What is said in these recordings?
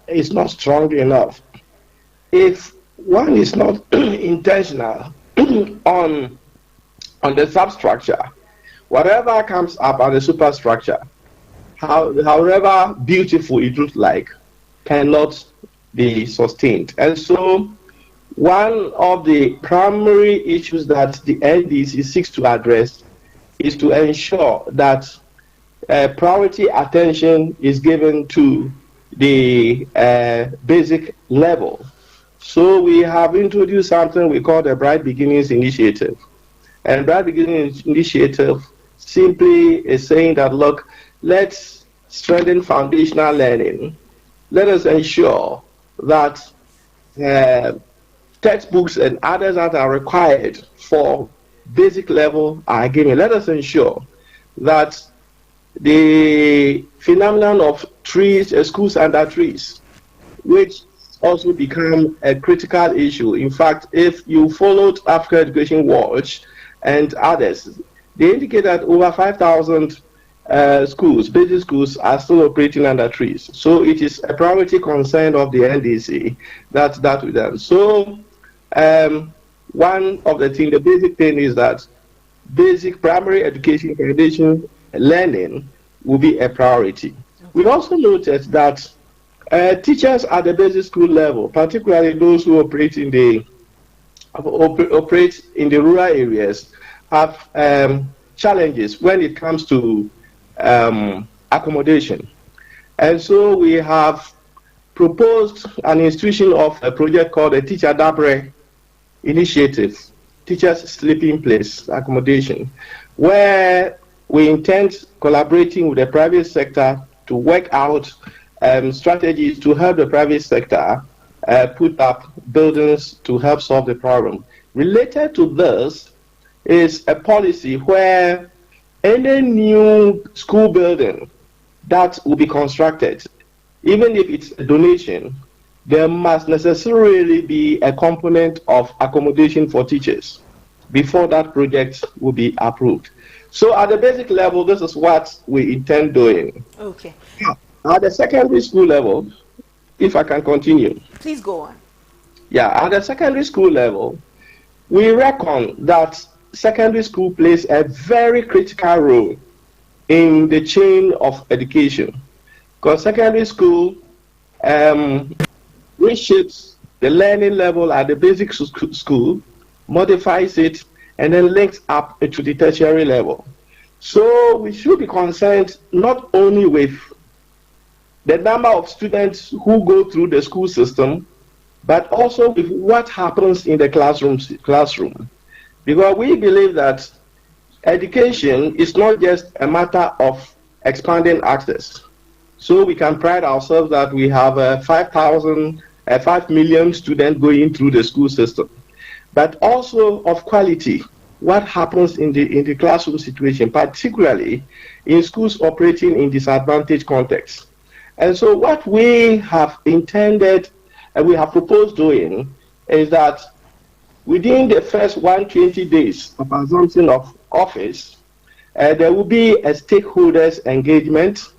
is not strong enough. If one is not intentional on the substructure, whatever comes up on the superstructure, however beautiful it looks like, cannot be sustained. And so one of the primary issues that the NDC seeks to address is to ensure that priority attention is given to the basic level. So we have introduced something we call the Bright Beginnings Initiative. And Bright Beginnings Initiative simply is saying that, look, let's strengthen foundational learning. Let us ensure that textbooks and others that are required for basic level are given. Let us ensure that the phenomenon of trees, schools under trees, which also become a critical issue. In fact, if you followed Africa Education Watch and others, they indicate that over 5,000 schools, basic schools, are still operating under trees. So it is a priority concern of the NDC that we done. So one of the things, the basic thing is that basic primary education foundation learning will be a priority. We also noticed that teachers at the basic school level, particularly those who operate in the rural areas, have challenges when it comes to accommodation. And so we have proposed an institution of a project called the Teacher Dabre Initiative, Teachers Sleeping Place Accommodation, where we intend collaborating with the private sector to work out strategies to help the private sector put up buildings to help solve the problem. Related to this is a policy where any new school building that will be constructed, even if it's a donation, there must necessarily be a component of accommodation for teachers before that project will be approved. So at the basic level, this is what we intend doing. Okay. At the secondary school level, if I can continue. Please go on. Yeah, at the secondary school level, we reckon that secondary school plays a very critical role in the chain of education. Because secondary school reshapes the learning level at the basic school, modifies it, and then links up to the tertiary level. So we should be concerned not only with the number of students who go through the school system, but also with what happens in the classroom. Because we believe that education is not just a matter of expanding access. So we can pride ourselves that we have 5 million students going through the school system, but also of quality. What happens in the classroom situation, particularly in schools operating in disadvantaged contexts. And so what we have intended and we have proposed doing is that within the first 120 days of assumption of office, there will be a stakeholders engagement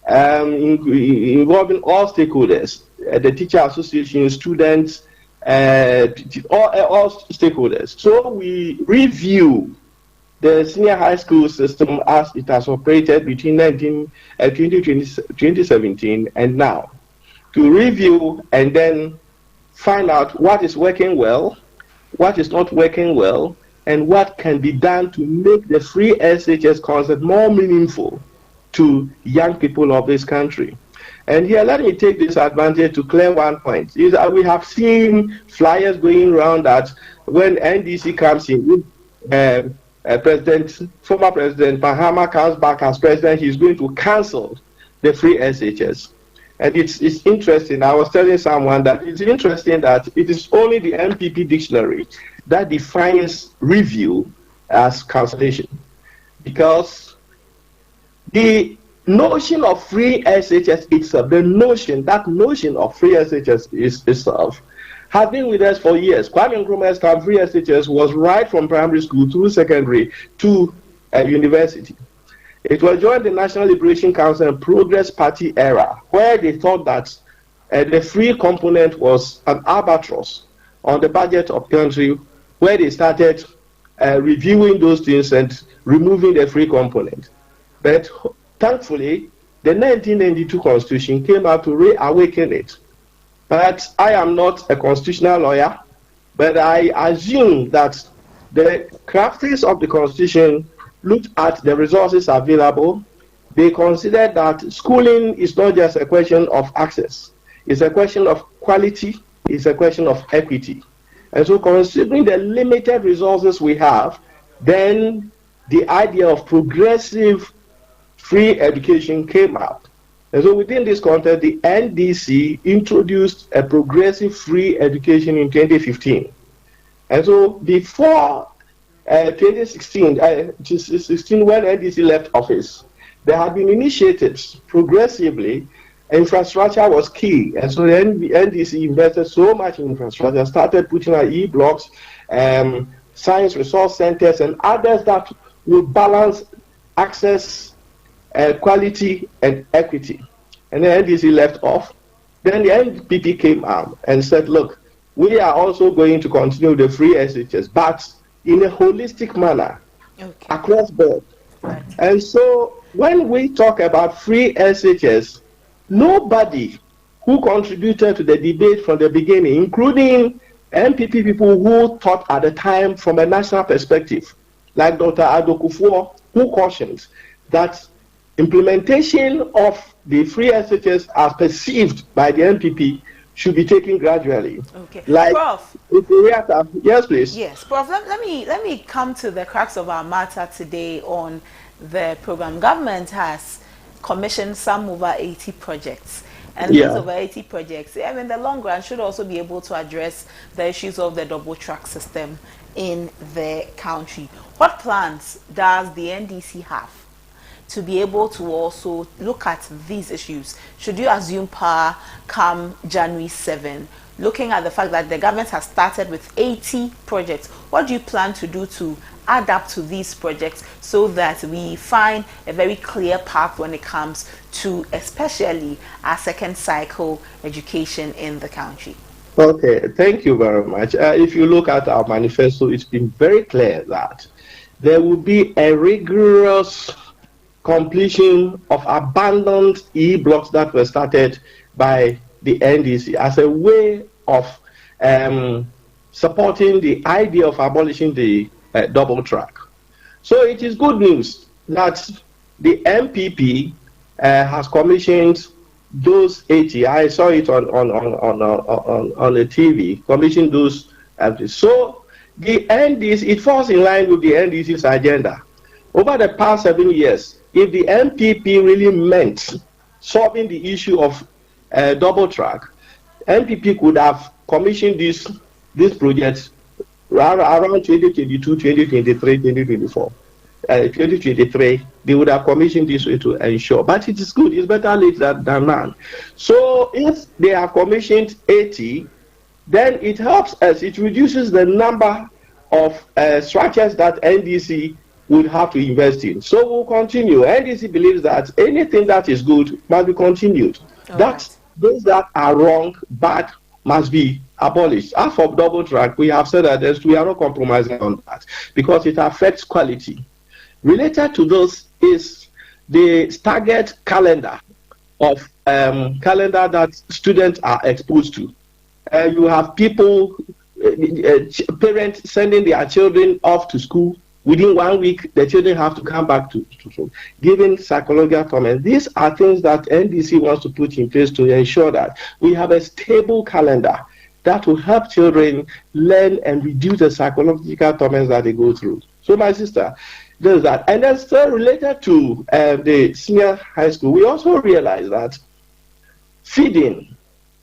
involving all stakeholders, the teacher association, students, all stakeholders. So we review the senior high school system as it has operated between 2017 and now, to review and then find out what is working well, what is not working well, and what can be done to make the free SHS concept more meaningful to young people of this country. And here, let me take this advantage to clear one point. Is that we have seen flyers going around that when NDC comes in, former President Mahama comes back as president, he's going to cancel the free SHS. And it's interesting. I was telling someone that it's interesting that it is only the MPP dictionary that defines review as cancellation, because the notion of free SHS itself, that notion of free SHS itself, has been with us for years. Kwame Nkrumah's time, free SHS was right from primary school through secondary to university. It was during the National Liberation Council and Progress Party era where they thought that the free component was an albatross on the budget of the country, where they started reviewing those things and removing the free component. But thankfully, the 1992 Constitution came out to reawaken it. But I am not a constitutional lawyer, but I assume that the crafters of the Constitution looked at the resources available. They considered that schooling is not just a question of access. It's a question of quality. It's a question of equity. And so considering the limited resources we have, then the idea of progressive free education came up. And so within this context, the NDC introduced a progressive free education in 2015. And so before 2016, when NDC left office, there had been initiatives progressively. Infrastructure was key, and so the NDC invested so much in infrastructure, started putting out e-blocks, science resource centers, and others that will balance access, quality, and equity. And the NDC left off. Then the NPP came out and said, look, we are also going to continue the free SHS, but in a holistic manner, across board. Right. And so when we talk about free SHS, nobody who contributed to the debate from the beginning, including NPP people who thought at the time from a national perspective, like Dr. Ado Kufuor, who cautioned that implementation of the free SHS as perceived by the NPP should be taken gradually. Okay, like, Prof. Yes, please. Yes, Prof. Let me come to the crux of our matter today on the program. Government has commissioned some over 80 projects, and these over 80 projects, in the long run, should also be able to address the issues of the double track system in the country. What plans does the NDC have to be able to also look at these issues? Should you assume power come January 7, looking at the fact that the government has started with 80 projects? What do you plan to do to add up to these projects so that we find a very clear path when it comes to especially our second cycle education in the country? Okay, thank you very much. If you look at our manifesto, it's been very clear that there will be a rigorous completion of abandoned e-blocks that were started by the NDC as a way of supporting the idea of abolishing the double track. So it is good news that the MPP has commissioned those 80. I saw it on the TV, commissioned those. So the NDC, it falls in line with the NDC's agenda. Over the past 7 years, if the MPP really meant solving the issue of double track, MPP could have commissioned this project around 2022, 2023, 2024. 2023, they would have commissioned this way to ensure. But it is good. It's better late than none. So if they have commissioned 80, then it helps us. It reduces the number of structures that NDC would have to invest in. So we'll continue. NDC believes that anything that is good must be continued. Those that are wrong, bad, must be abolished. As for double track, we have said that we are not compromising on that because it affects quality. Related to those is the staggered calendar of calendar that students are exposed to. You have people, parents sending their children off to school. Within 1 week, the children have to come back to school, giving psychological torment. These are things that NDC wants to put in place to ensure that we have a stable calendar that will help children learn and reduce the psychological torments that they go through. So my sister does that. And then still related to the senior high school, we also realize that feeding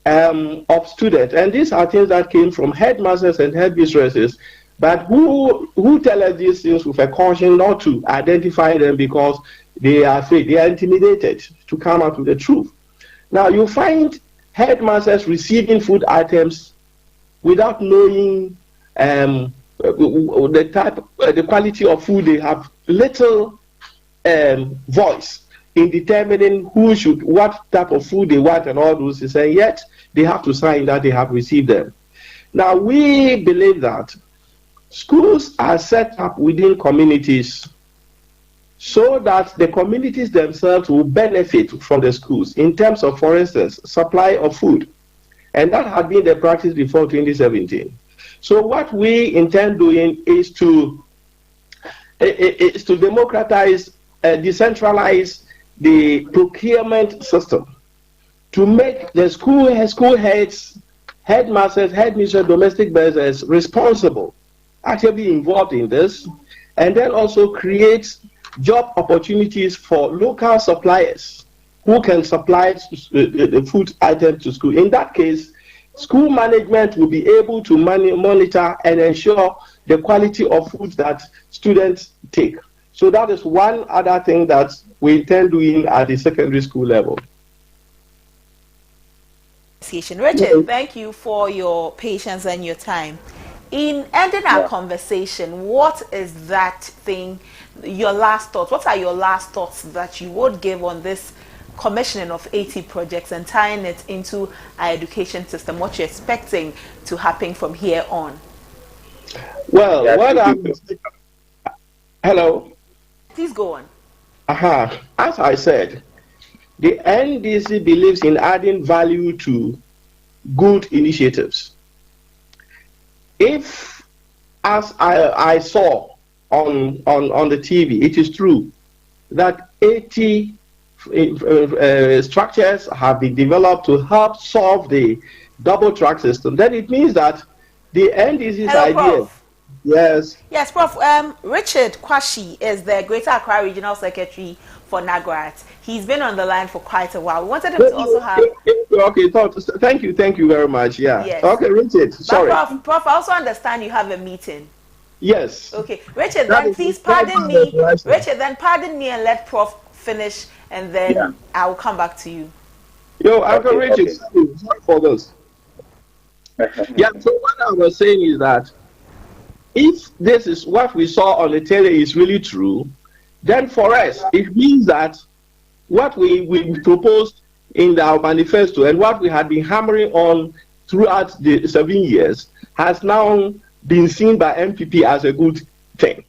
of students, and these are things that came from headmasters and headmistresses, but who tell us these things with a caution not to identify them because they are afraid, they are intimidated to come out with the truth. Now you find headmasters receiving food items without knowing the quality of food. They have little voice in determining what type of food they want and all those things, and yet they have to sign that they have received them. Now, we believe that schools are set up within communities so that the communities themselves will benefit from the schools in terms of, for instance, supply of food. And that had been the practice before 2017. So what we intend doing is to democratize, decentralize the procurement system, to make the school heads, headmasters, headmistresses, domestic basers responsible, actively involved in this, and then also create job opportunities for local suppliers who can supply the food items to school. In that case, school management will be able to monitor and ensure the quality of food that students take. So that is one other thing that we intend doing at the secondary school level. Richard, thank you for your patience and your time. In ending our conversation, what is that thing, your last thoughts? What are your last thoughts that you would give on this commissioning of 80 projects and tying it into our education system? What you're expecting to happen from here on? Well, hello? Please go on. As I said, the NDC believes in adding value to good initiatives. If, as I saw on the TV, it is true that 80 structures have been developed to help solve the double track system, then it means that the NDC's idea. Prof. Yes. Yes, Prof. Richard Kwashi is the Greater Accra Regional Secretary for NAGRAT. He's been on the line for quite a while. We wanted him to also have. Okay, thank you very much. Yeah. Yes. Okay, Richard. Sorry. But Prof, I also understand you have a meeting. Yes. Okay, Richard. Then please pardon me. Richard, then pardon me and let Prof finish, and then I will come back to you. Uncle Richard, sorry for this. Yeah. So what I was saying is that if this is what we saw on the tele is really true, then for us it means that what we proposed in our manifesto and what we had been hammering on throughout the 7 years has now been seen by MPP as a good thing.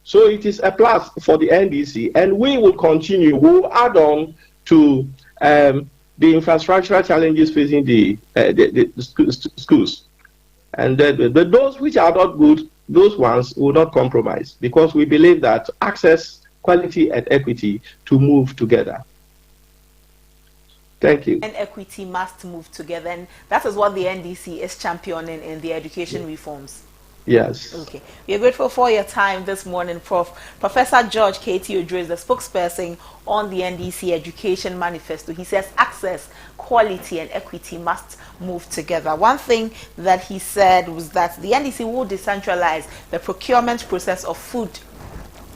So it is a plus for the NDC, and we will continue. We will add on to the infrastructural challenges facing the schools. And those which are not good, those ones will not compromise, because we believe that access, quality, and equity to move together. Thank you. And equity must move together, and that is what the NDC is championing in the education reforms. Yes. Okay. We are grateful for your time this morning, Prof. Professor George K.T. Oduro is the spokesperson on the NDC Education Manifesto. He says access, quality, and equity must move together. One thing that he said was that the NDC will decentralize the procurement process of food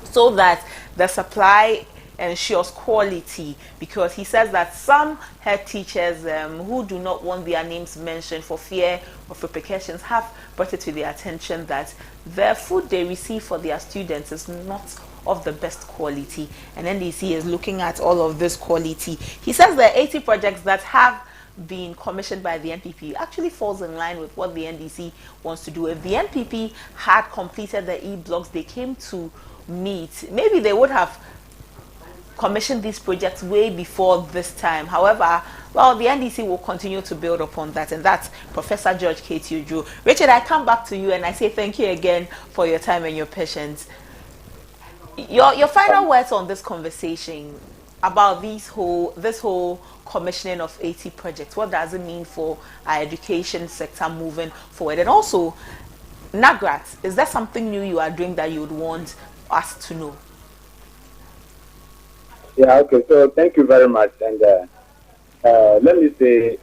so that the supply ensures quality, because he says that some head teachers who do not want their names mentioned for fear of repercussions have brought it to their attention that the food they receive for their students is not of the best quality, and NDC is looking at all of this quality. He says the 80 projects that have been commissioned by the NPP actually falls in line with what the NDC wants to do. If the NPP had completed the e-blocks they came to meet, maybe they would have commissioned these projects way before this time. However, well, the NDC will continue to build upon that, and that's Professor George K.T. Oduro. Richard, I come back to you and I say thank you again for your time and your patience. Your final words on this conversation about this whole commissioning of 80 projects. What does it mean for our education sector moving forward? And also, NAGRAT, is there something new you are doing that you would want us to know? Yeah, okay, so thank you very much. And let me say,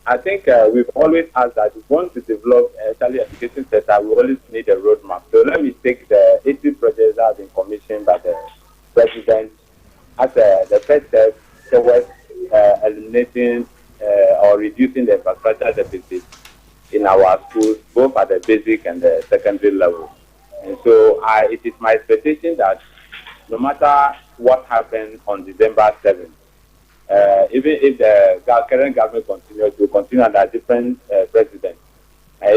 I think we've always asked that we want to develop early education sector, we always need a roadmap. So let me take the 80 projects that have been commissioned by the President as the first step towards eliminating or reducing the infrastructure deficit in our schools, both at the basic and the secondary level. And so it is my expectation that no matter what happened on December 7th. Even if the current government continues to continue under different presidents,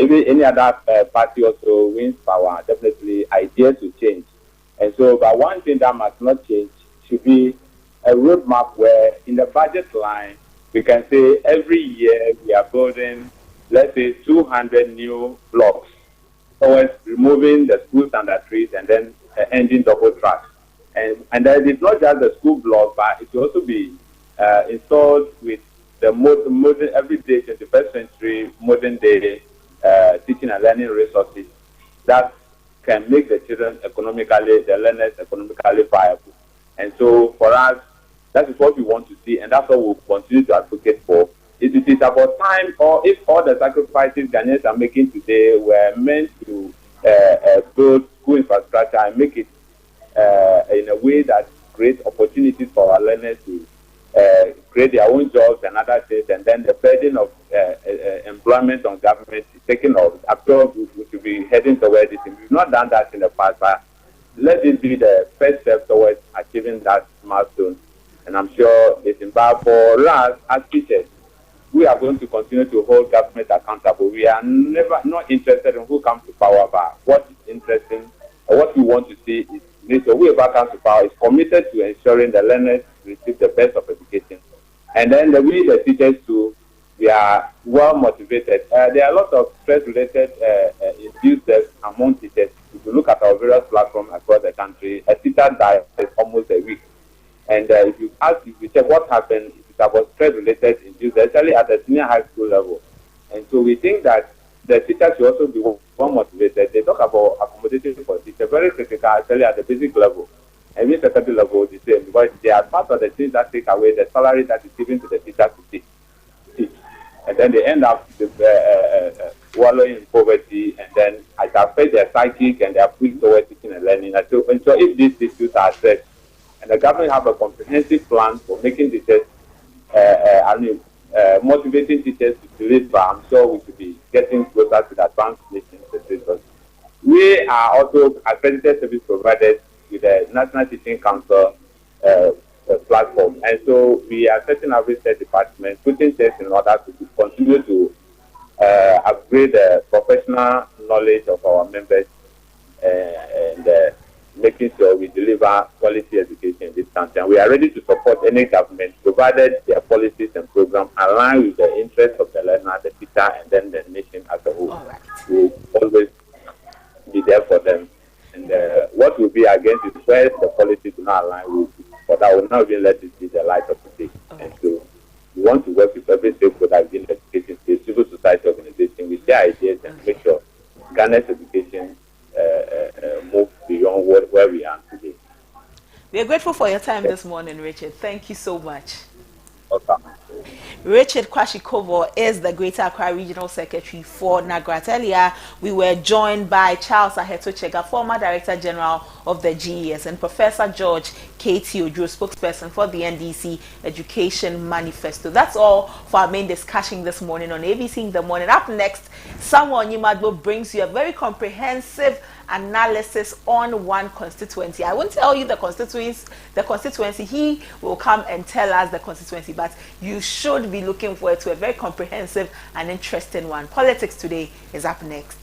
even any other party also wins power, definitely ideas will change. And so, but one thing that must not change should be a roadmap where in the budget line, we can say every year we are building, let's say, 200 new blocks towards removing the school standard trees and then ending double tracks. And then it's not just the school block, but it will also be installed with the modern everyday 21st century modern day teaching and learning resources that can make the children economically, the learners economically viable. And so for us, that is what we want to see, and that's what we'll continue to advocate for. It is about time, or if all the sacrifices Ghanaians are making today were meant to build school infrastructure and make it in a way that creates opportunities for our learners to create their own jobs and other things, and then the burden of employment on government is taken off. After all, we should be heading towards this. We've not done that in the past, but let this be the first step towards achieving that milestone. And I'm sure it's involved for us as teachers. We are going to continue to hold government accountable. We are not interested in who comes to power, but what is interesting, or what we want to see is so whoever comes to power is committed to ensuring the learners receive the best of education. And then we, the teachers too, we are well motivated. There are a lot of stress-related inducers among teachers. If you look at our various platforms across the country, a teacher dies almost a week. And if you check what happened, it's about stress-related inducers, especially at the senior high school level. And so we think that the teachers should also be more motivated. They talk about accommodation for teachers, very critical, actually at the basic level. And in secondary level, the same, because they are part of the things that take away the salary that is given to the teachers to teach. And then they end up wallowing in poverty, and then it affects their psychic and their push towards teaching and learning. And so if these issues are addressed, and the government have a comprehensive plan for making teachers, motivating teachers to deliver, I'm sure we should be getting closer to the advanced nations. We are also accredited service providers with the National Teaching Council platform. And so we are setting up research department, putting tests in order to continue to upgrade the professional knowledge of our members and making sure we deliver quality education in this country. And we are ready to support any government, provided their policies and programs align with the interests of the learner, the teacher, and then the nation as a whole. Right. We will always be there for them. And what will be against is where the policy do not align with, but I will not even let it be the light of the day. And so we want to work with every stakeholder in education, the civil society organization, with their ideas and make sure Ghana's education move beyond where we are today. We are grateful for your time this morning, Richard. Thank you so much. Okay. Richard Kwashikovo is the Greater Accra Regional Secretary for NAGRAT. Earlier, we were joined by Charles Aheto Chega, former Director General of the GES, and Professor George K.T. Ojo, spokesperson for the NDC Education Manifesto. That's all for our main discussion this morning on ABC in the Morning. Up next, Samuel Nyimadbo brings you a very comprehensive analysis on one constituency. I won't tell you the constituency. He will come and tell us the constituency, but you should be looking forward to a very comprehensive and interesting one. Politics Today is up next.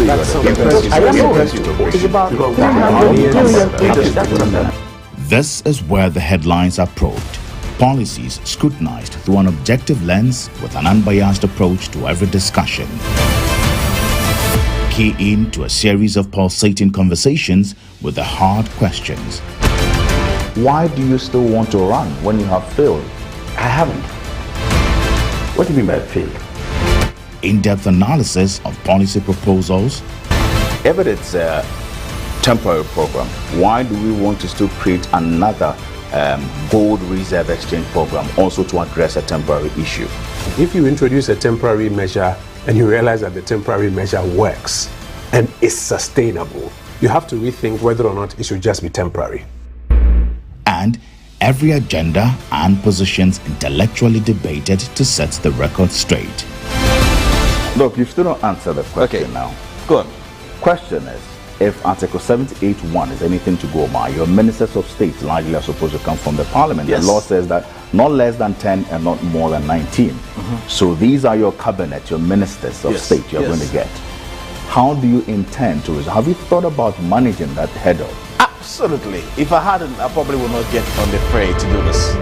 This is where the headlines are probed. Policies scrutinized through an objective lens with an unbiased approach to every discussion. Key in to a series of pulsating conversations with the hard questions. Why do you still want to run when you have failed? I haven't. What do you mean by failed? In-depth analysis of policy proposals. If it is a temporary program, why do we want to still create another gold reserve exchange program also to address a temporary issue? If you introduce a temporary measure and you realize that the temporary measure works and is sustainable, you have to rethink whether or not it should just be temporary. And every agenda and positions intellectually debated to set the record straight. Look, you still don't answer the question now. Good. Question is, if Article 78(1) is anything to go by, your ministers of state largely are supposed to come from the parliament. Yes. The law says that not less than 10 and not more than 19. So these are your cabinet, your ministers of state you're going to get. How do you intend to resolve? Have you thought about managing that head-on? Absolutely. If I hadn't, I probably would not get on the fray to do this.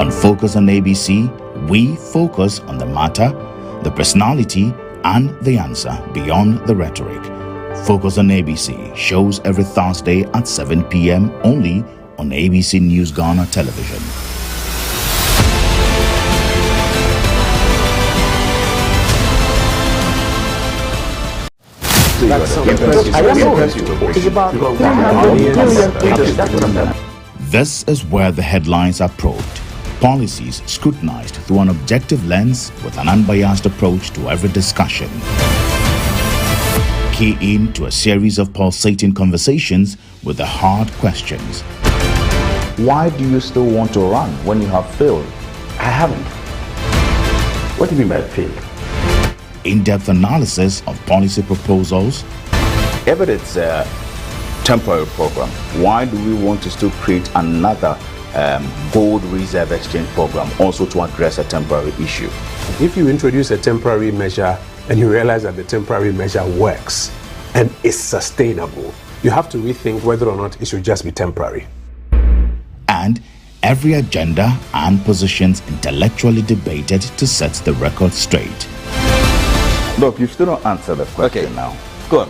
On Focus on ABC, we focus on the matter, the personality, and the answer beyond the rhetoric. Focus on ABC shows every Thursday at 7 p.m. only on ABC News Ghana television. This is where the headlines are probed. Policies scrutinized through an objective lens with an unbiased approach to every discussion. Key in to a series of pulsating conversations with the hard questions. Why do you still want to run when you have failed? I haven't. What do you mean by failed? In-depth analysis of policy proposals. If it is a temporary program, why do we want to still create another gold reserve exchange program also to address a temporary issue? If you introduce a temporary measure and you realize that the temporary measure works and is sustainable, you have to rethink whether or not it should just be temporary. And every agenda and positions intellectually debated to set the record straight. Look, you still don't answer the question now. Good.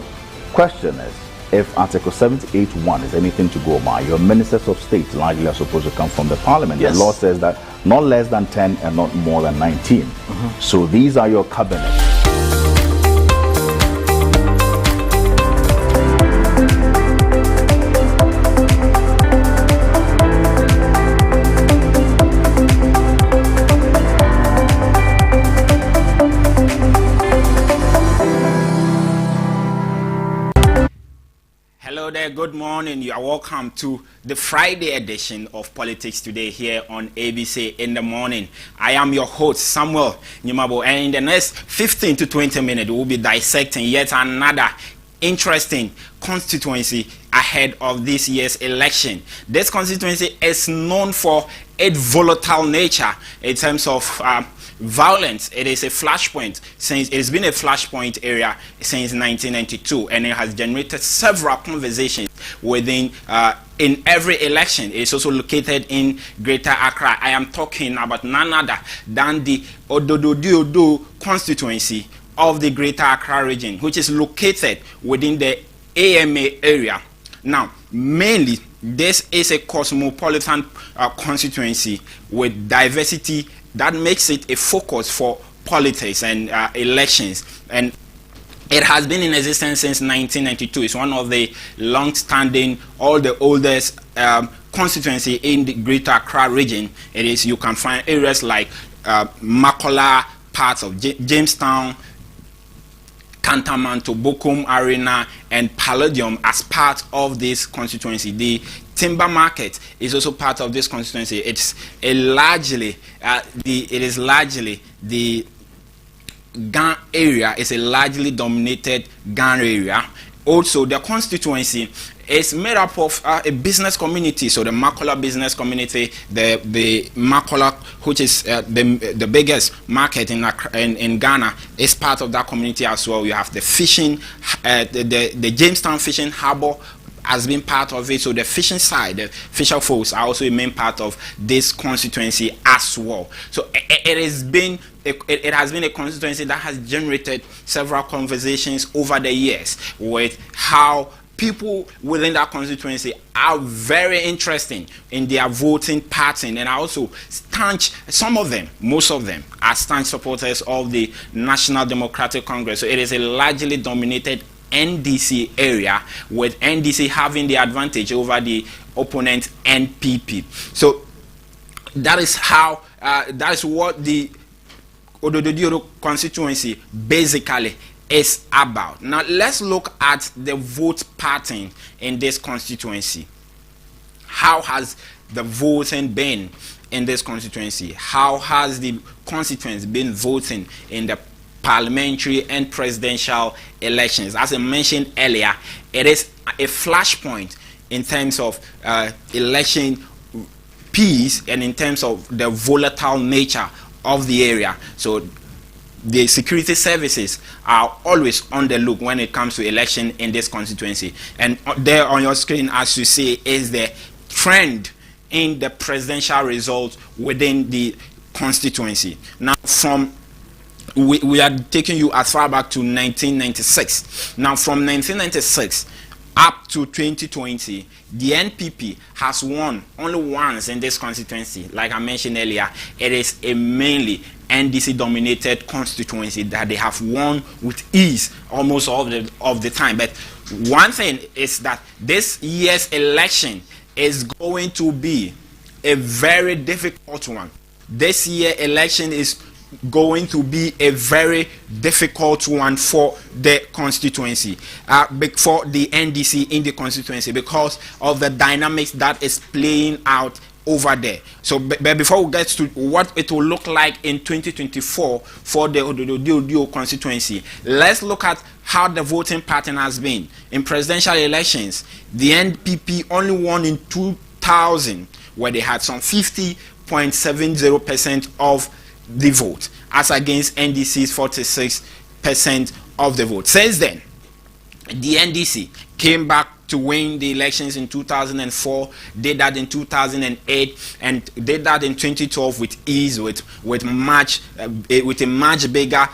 Question is, if Article 78(1) is anything to go by, your ministers of state largely are supposed to come from the parliament. Yes. The law says that not less than 10 and not more than 19. So these are your cabinet. Hello there, good morning. You are welcome to the Friday edition of Politics Today here on ABC in the morning. I am your host, Samuel Nyumabo, and in the next 15 to 20 minutes, we will be dissecting yet another interesting constituency ahead of this year's election. This constituency is known for its volatile nature in terms of violence. It is a flashpoint since it's been a flashpoint area since 1992, and it has generated several conversations within in every election. It's also located in Greater Accra. I am talking about none other than the Ododo constituency of the Greater Accra region, which is located within the AMA area. Now, mainly this is a cosmopolitan constituency with diversity that makes it a focus for politics and elections, and it has been in existence since 1992. It's one of the long-standing, all the oldest constituency in the Greater Accra region. It is, you can find areas like Makola, parts of Jamestown, Kantamanto, Bokum Arena, and Palladium as part of this constituency. The Timber Market is also part of this constituency. It's a largely the Gan area is a largely dominated Gan area, also the constituency is made up of a business community. So the Makola business community, the Makola, which is the biggest market in Ghana, is part of that community as well. You have the fishing, the Jamestown Fishing Harbour has been part of it. So the fishing side, the fisher folks are also a main part of this constituency as well. So it has been a constituency that has generated several conversations over the years with how people within that constituency are very interested in their voting pattern, and are also staunch, most of them are staunch supporters of the National Democratic Congress. So it is a largely dominated NDC area, with NDC having the advantage over the opponent NPP. So that is how that is what the Ododo constituency basically is about. Now let's look at the vote pattern in this constituency. How has the voting been in this constituency? How has the constituency been voting in the parliamentary and presidential elections? As I mentioned earlier, it is a flashpoint in terms of election peace and in terms of the volatile nature of the area. So the security services are always on the look when it comes to election in this constituency. And there on your screen, as you see, is the trend in the presidential results within the constituency. Now, we are taking you as far back to 1996. Now, from 1996 up to 2020, the NPP has won only once in this constituency. Like I mentioned earlier, it is a mainly NDC-dominated constituency that they have won with ease almost all of the time. But one thing is that this year's election is going to be a very difficult one. This year election is going to be a very difficult one for the constituency, for the NDC in the constituency, because of the dynamics that is playing out over there. So but before we get to what it will look like in 2024 for the Ododo constituency, let's look at how the voting pattern has been. In presidential elections, the NPP only won in 2000, where they had some 50.70% of the vote, as against NDC's 46% of the vote. Since then, the NDC came back to win the elections in 2004, did that in 2008, and did that in 2012 with ease, with a much bigger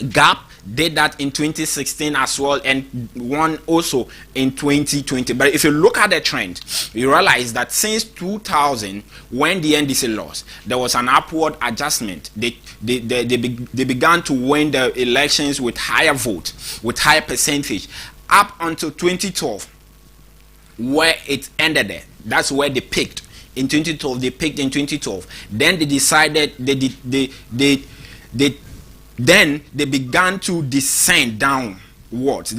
gap. Did that in 2016 as well, and won also in 2020. But if you look at the trend, you realize that since 2000, when the NDC lost, there was an upward adjustment. They began to win the elections with higher vote, with higher percentage, up until 2012, where it ended there. That's where they peaked. In 2012, they peaked in 2012. Then they decided then they began to descend downwards. So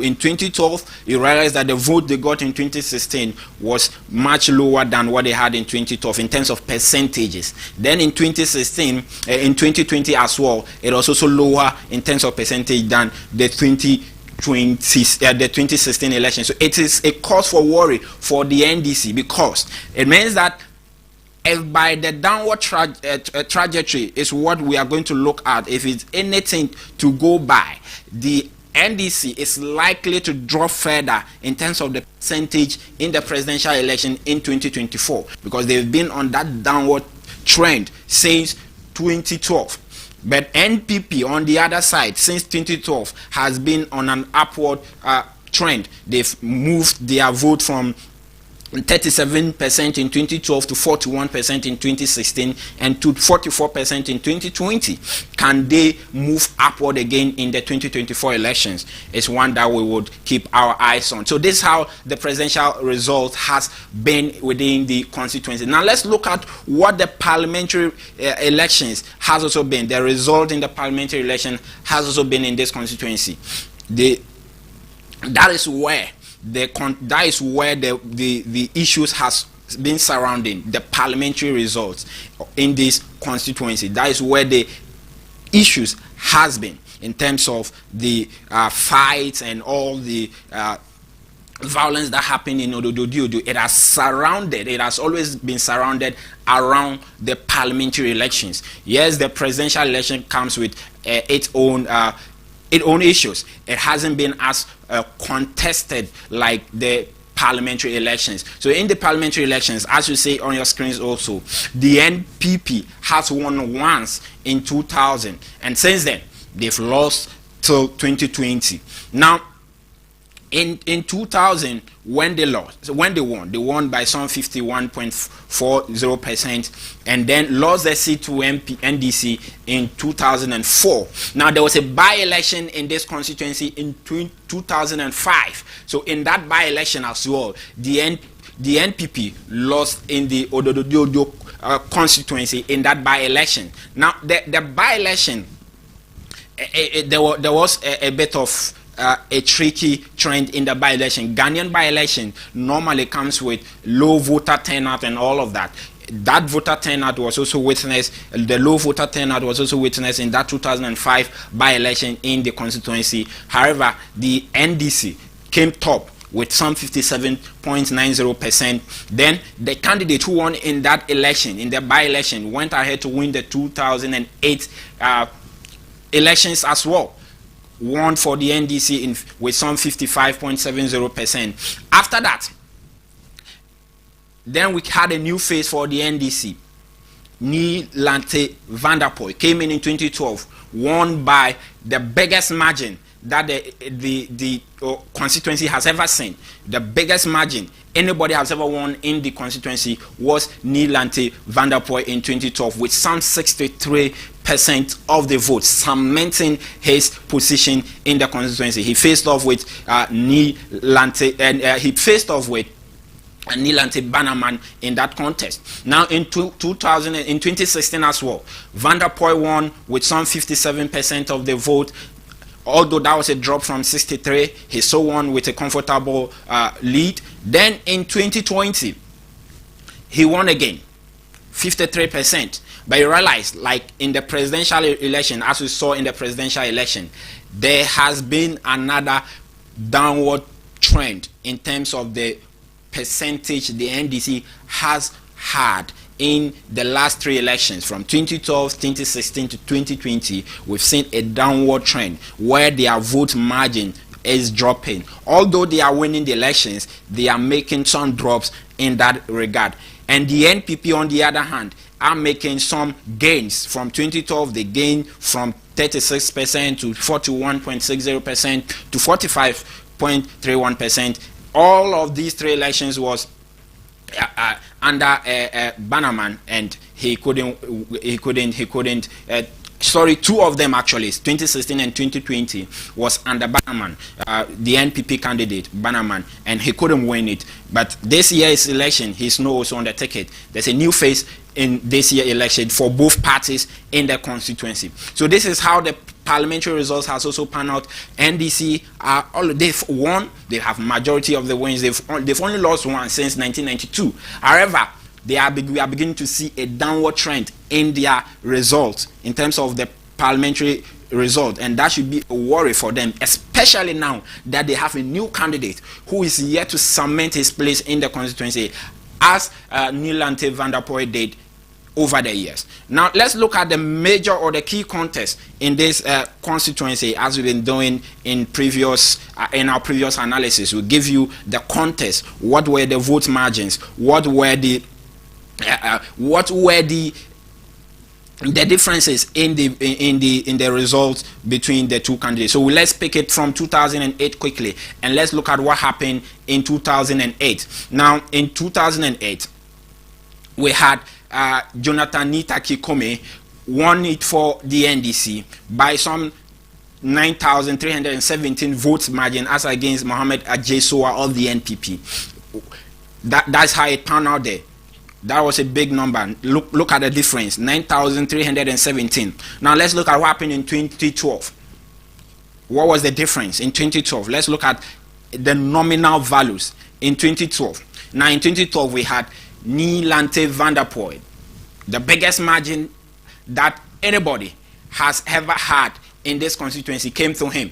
in 2012, you realize that the vote they got in 2016 was much lower than what they had in 2012 in terms of percentages. Then in 2016, in 2020 as well, it was also lower in terms of percentage than the 2016 election. So it is a cause for worry for the NDC, because it means that if by the downward trajectory is what we are going to look at, if it's anything to go by, the NDC is likely to drop further in terms of the percentage in the presidential election in 2024, because they've been on that downward trend since 2012. But NPP, on the other side, since 2012, has been on an upward trend. They've moved their vote from 37% in 2012 to 41% in 2016 and to 44% in 2020. Can they move upward again in the 2024 elections? It's one that we would keep our eyes on. So this is how the presidential result has been within the constituency. Now let's look at what the parliamentary elections has also been. The result in the parliamentary election has also been in this constituency. That is where the issues has been surrounding the parliamentary results in this constituency. That is where the issues has been. in terms of the fights and all the violence that happened in Ododo Diodo. It has always been surrounded around the parliamentary elections. Yes, the presidential election comes with its own issues. It hasn't been as contested like the parliamentary elections. So in the parliamentary elections, as you see on your screens also, the NPP has won once in 2000, and since then they've lost till 2020. Now in 2000, when they won by some 51.40%, and then lost their seat to NDC in 2004. Now there was a by-election in this constituency in 2005. So in that by-election as well, the NPP lost in the Ododo Diodo constituency in that by-election. Now the by-election, there was a bit of a tricky trend in the by-election. Ghanaian by-election normally comes with low voter turnout and all of that. That voter turnout was also witnessed, the low voter turnout was also witnessed in that 2005 by-election in the constituency. However, the NDC came top with some 57.90%. Then the candidate who won in that election, in the by-election, went ahead to win the 2008 elections as well. Won for the NDC with some 55.70%. After that, then we had a new face for the NDC. Neelanthe van der Poel came in 2012, won by the biggest margin that the constituency has ever seen. The biggest margin anybody has ever won in the constituency was Neelanthe van der Poel in 2012 with some 63% of the votes, cementing his position in the constituency. He faced off with Neelanthe Bannerman in that contest. Now in 2016 as well, van der Poel won with some 57% of the vote. Although that was a drop from 63, he still won with a comfortable lead. Then in 2020, he won again, 53%. But you realize, like in the presidential election, as we saw in the presidential election, there has been another downward trend in terms of the percentage the NDC has had in the last three elections. From 2012, 2016 to 2020, we've seen a downward trend where their vote margin is dropping. Although they are winning the elections, they are making some drops in that regard. And the NPP, on the other hand, are making some gains. From 2012, they gained from 36% to 41.60% to 45.31%. All of these three elections was under Bannerman, and he couldn't. Sorry, two of them actually, 2016 and 2020, was under Bannerman, the NPP candidate Bannerman, and he couldn't win it. But this year's election, he's not also on the ticket. There's a new face in this year's election for both parties in the constituency. So this is how the parliamentary results has also panned out. NDC they've won. They have majority of the wins. They've only lost one since 1992. However, we are beginning to see a downward trend in their results in terms of the parliamentary result, and that should be a worry for them, especially now that they have a new candidate who is yet to cement his place in the constituency, as Neelanthe van der Poel did over the years. Now let's look at the major or the key contests in this constituency, as we've been doing in our previous analysis. We'll give you the contest, what were the vote margins, what were the differences in the results between the two candidates. So let's pick it from 2008 quickly, and let's look at what happened in 2008. Now in 2008, we had Jonathan Nita-Kikome won it for the NDC by some 9,317 votes margin, as against Mohamed Adjesoa of the NPP. That's how it panned out there. That was a big number. Look at the difference, 9,317. Now let's look at what happened in 2012. What was the difference in 2012? Let's look at the nominal values in 2012. Now in 2012, we had Neelanthe van der Poel, the biggest margin that anybody has ever had in this constituency came through him.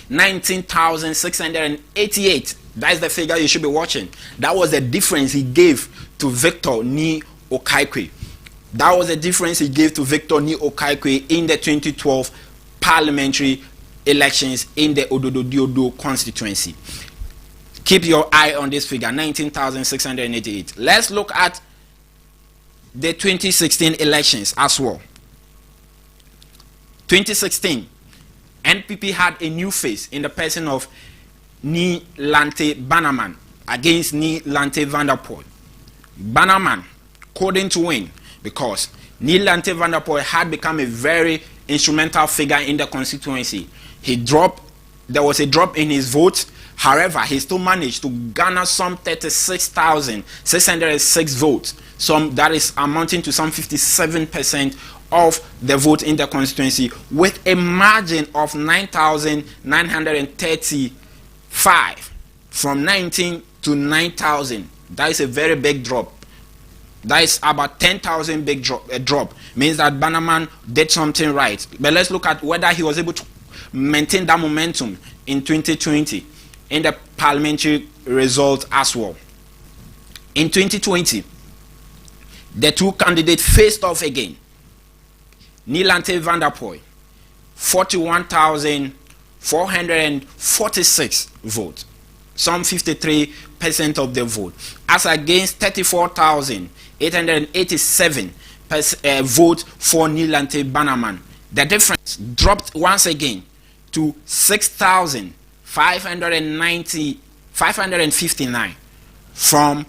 19,688. That's the figure you should be watching. That was the difference he gave to Victor Ni Okaikwe. That was the difference he gave to Victor Ni Okaikwe in the 2012 parliamentary elections in the Ododo Diodo constituency. Keep your eye on this figure, 19,688. Let's look at the 2016 elections as well. 2016, NPP had a new face in the person of Ni Lante Bannerman against Ni Lante Vanderpoel. Bannerman couldn't win because Ni Lante Vanderpoel had become a very instrumental figure in the constituency. There was a drop in his vote. However, he still managed to garner some 36,606 votes. That is amounting to some 57% of the vote in the constituency, with a margin of 9,935 from 19 to 9,000. That is a very big drop. That is about 10,000 big drop. Means that Bannerman did something right. But let's look at whether he was able to maintain that momentum in 2020 in the parliamentary result as well. In 2020, the two candidates faced off again. Ni Lante Vanderpoel, 41,446 votes, some 53% of the vote, as against 34,887 votes for Ni Lante Bannerman. The difference dropped once again to 6,559 from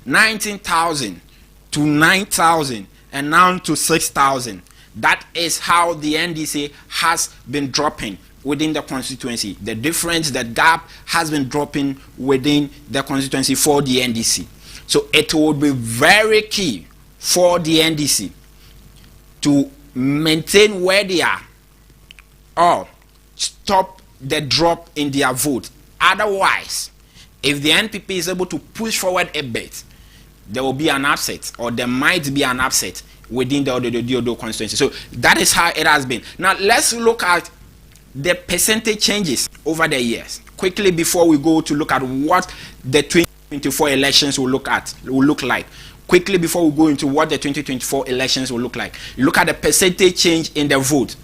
19,000 to 9,000 and now to 6,000. That is how the NDC has been dropping within the constituency. The difference, the gap has been dropping within the constituency for the NDC. So it would be very key for the NDC to maintain where they are or stop the drop in their vote. Otherwise, if the NPP is able to push forward a bit, there will be an upset, or there might be an upset within the Ododo constituency. So that is how it has been. Now let's look at the percentage changes over the years quickly before we go to look at what the 2024 elections will look like. Quickly before we go into what the 2024 elections will look like. You look at the percentage change in the vote.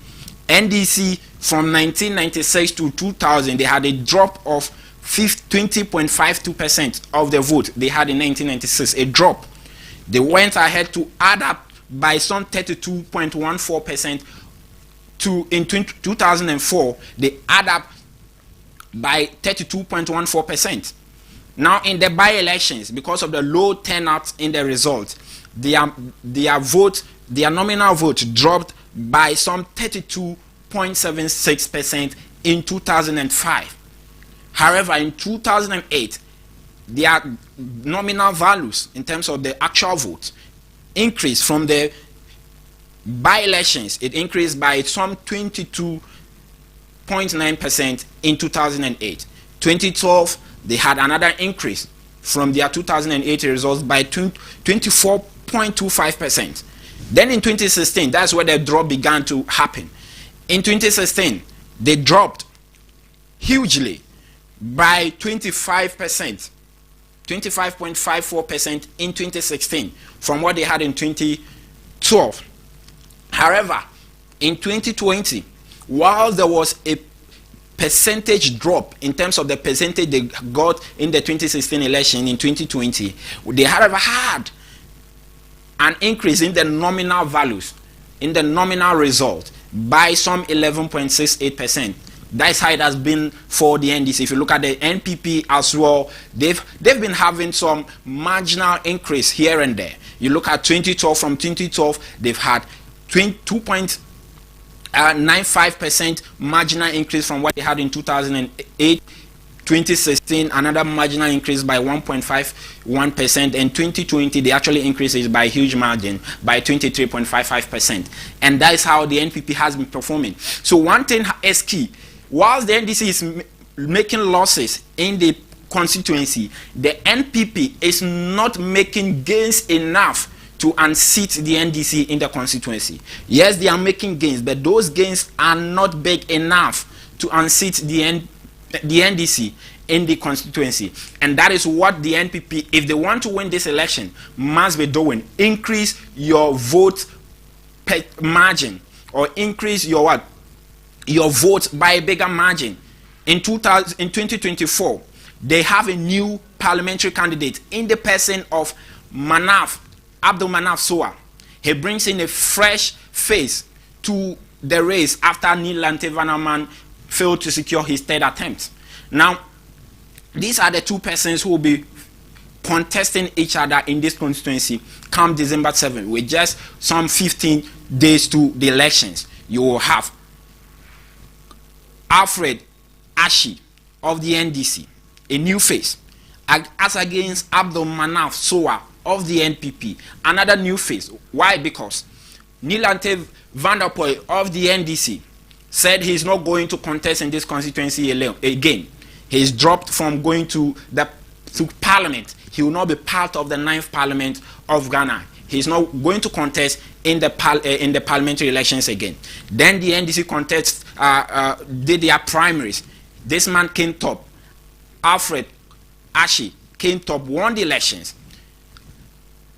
NDC from 1996 to 2000, they had a drop of 20.52% of the vote they had in 1996, a drop. They went ahead to add up by some 32.14% to in 2004, they add up by 32.14%. Now in the by-elections, because of the low turnout in the results, their nominal vote dropped by some 32.76% in 2005. However, in 2008, their nominal values in terms of the actual vote increased from the by-elections. It increased by some 22.9% in 2008. 2012, they had another increase from their 2008 results by 24.25%. Then in 2016, that's where the drop began to happen. In 2016, they dropped hugely by 25%, 25.54% in 2016 from what they had in 2012. However, in 2020, while there was a percentage drop in terms of the percentage they got in the 2016 election in 2020, they however had an increase in the nominal values, in the nominal result by some 11.68%. That's how it has been for the NDC. If you look at the NPP as well, they've been having some marginal increase here and there. You look at 2012, from 2012, they've had 2.95% marginal increase from what they had in 2008. 2016, another marginal increase by 1.51%, and 2020 they actually increases by a huge margin by 23.55%. And that is how the NPP has been performing. So one thing is key: whilst the NDC is making losses in the constituency, the NPP is not making gains enough to unseat the NDC in the constituency. Yes, they are making gains, but those gains are not big enough to unseat the NDC in the constituency. And that is what the NPP, if they want to win this election, must be doing. Increase your vote margin, or increase your what? Your vote by a bigger margin. In 2024, they have a new parliamentary candidate in the person of Abdul Manaf Soa. He brings in a fresh face to the race after Neil Lantevanaman failed to secure his third attempt. Now, these are the two persons who will be contesting each other in this constituency come December 7th, with just some 15 days to the elections. You will have Alfred Ashi of the NDC, a new face, as against Abdul Manaf Soa of the NPP, another new face. Why? Because Nilante Vanderpoel of the NDC said he's not going to contest in this constituency again. He's dropped from going to Parliament. He will not be part of the 9th Parliament of Ghana. He's not going to contest in the parliamentary elections again. Then the NDC did their primaries. This man came top. Alfred Ashi came top, won the elections.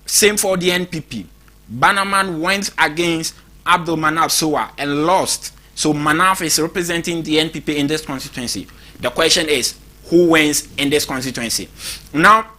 Same for the NPP. Bannerman went against Abdul Manaf Soa and lost. So Manaf is representing the NPP in this constituency. The question is, who wins in this constituency? Now,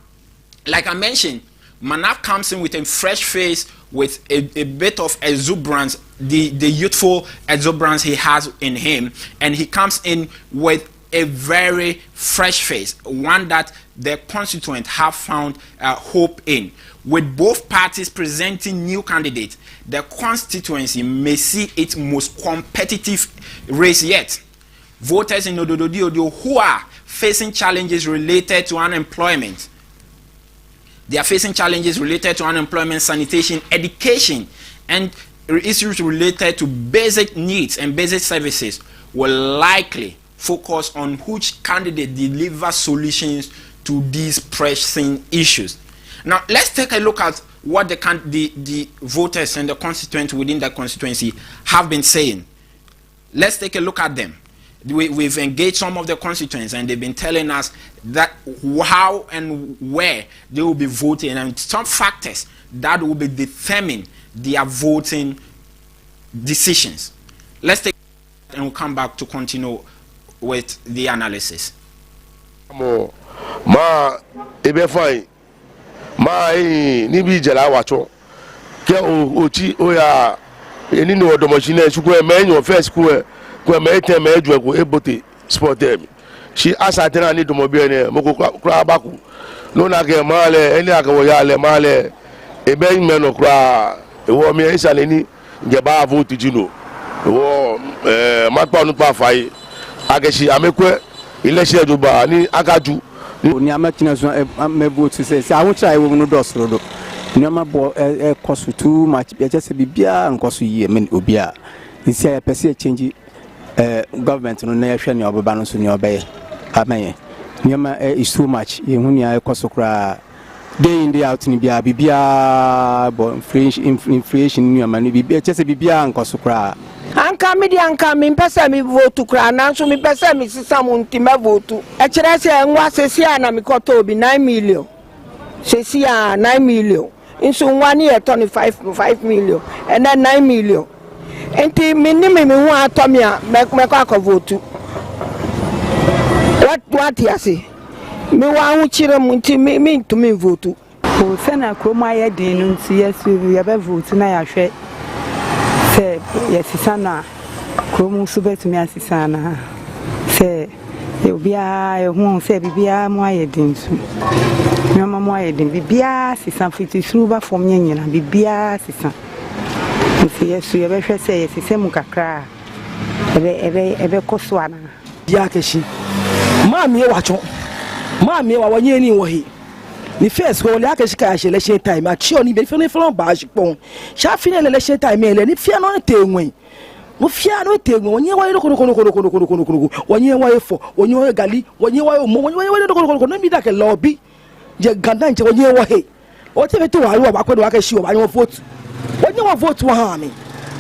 like I mentioned, Manaf comes in with a fresh face, with a bit of exuberance, the youthful exuberance he has in him, and he comes in with a very fresh face, one that the constituents have found hope in. With both parties presenting new candidates, the constituency may see its most competitive race yet. Voters in Odododiodio who are facing challenges related to unemployment, they are facing challenges related to unemployment, sanitation, education, and issues related to basic needs and basic services, will likely focus on which candidate delivers solutions to these pressing issues. Now, let's take a look at what the voters and the constituents within that constituency have been saying. Let's take a look at them. We've engaged some of the constituents, and they've been telling us that how and where they will be voting, and some factors that will be determining their voting decisions. Let's take and we'll come back to continue with the analysis. Ma ebe fine ma ni bi jela wacho ke ochi oya eni no odomachine suku e menyo first ku ko me tem me edu ko ebote sport dem shi asatena ni domobi ene moko kra baku no na ke male eni aka wo ya le male ebe meno kra ewo mi isale ni nge ba vote jino ewo ma pa nu pa fai ageshi amekwe election eduba ni agaju ni amakina so me vote say I want try we no dosro do ni ama bo cost too much be just bibia nkoso yie men obia nsi ya pese change government no na yehwe ni obeba no so ni obeye amaye ni ama is too much ye hu ni akoso kra day in day out ni bibia bo inflation ni ama ni bibia just bibia nkoso kra anka mi pesa mi vote kra na so mi pesa mi sisa mu ntima vote e kire se nwa sesia na mi koto obi 9 million sesia 9 million inso nwa ni e 5 million and then 9 million enti minimi mi hu atomi a me ko akvote what ya say me wa hu kire mu nti mi ntumi vote o se na kroma ye din no nti yesu ya be vote na ya hwe se yesisana kromu subetumi asisana se obia ehun se bibia mo ayedin su nyama mo ayedin bibia sisan fiti suba fom nyanyina bibia sisan nti yesu ye behwe se yesisemu kakra ebe koswana ya keshi mami e wacho mami e wa wanye ni wo he ni first go le akeshi ka she election time a chi oni be fe no flon ba shipon sha fi le election time ele ni fia no tenwen mo fia no tenwen onye wa yo kono onye wa efo onye wa gali onye wa mo onye wa kono no mi da ke lobby je ganda nche onye wa he o te beto wa ba kwado aka shi o ba nyo vote wonye wa vote wa ha me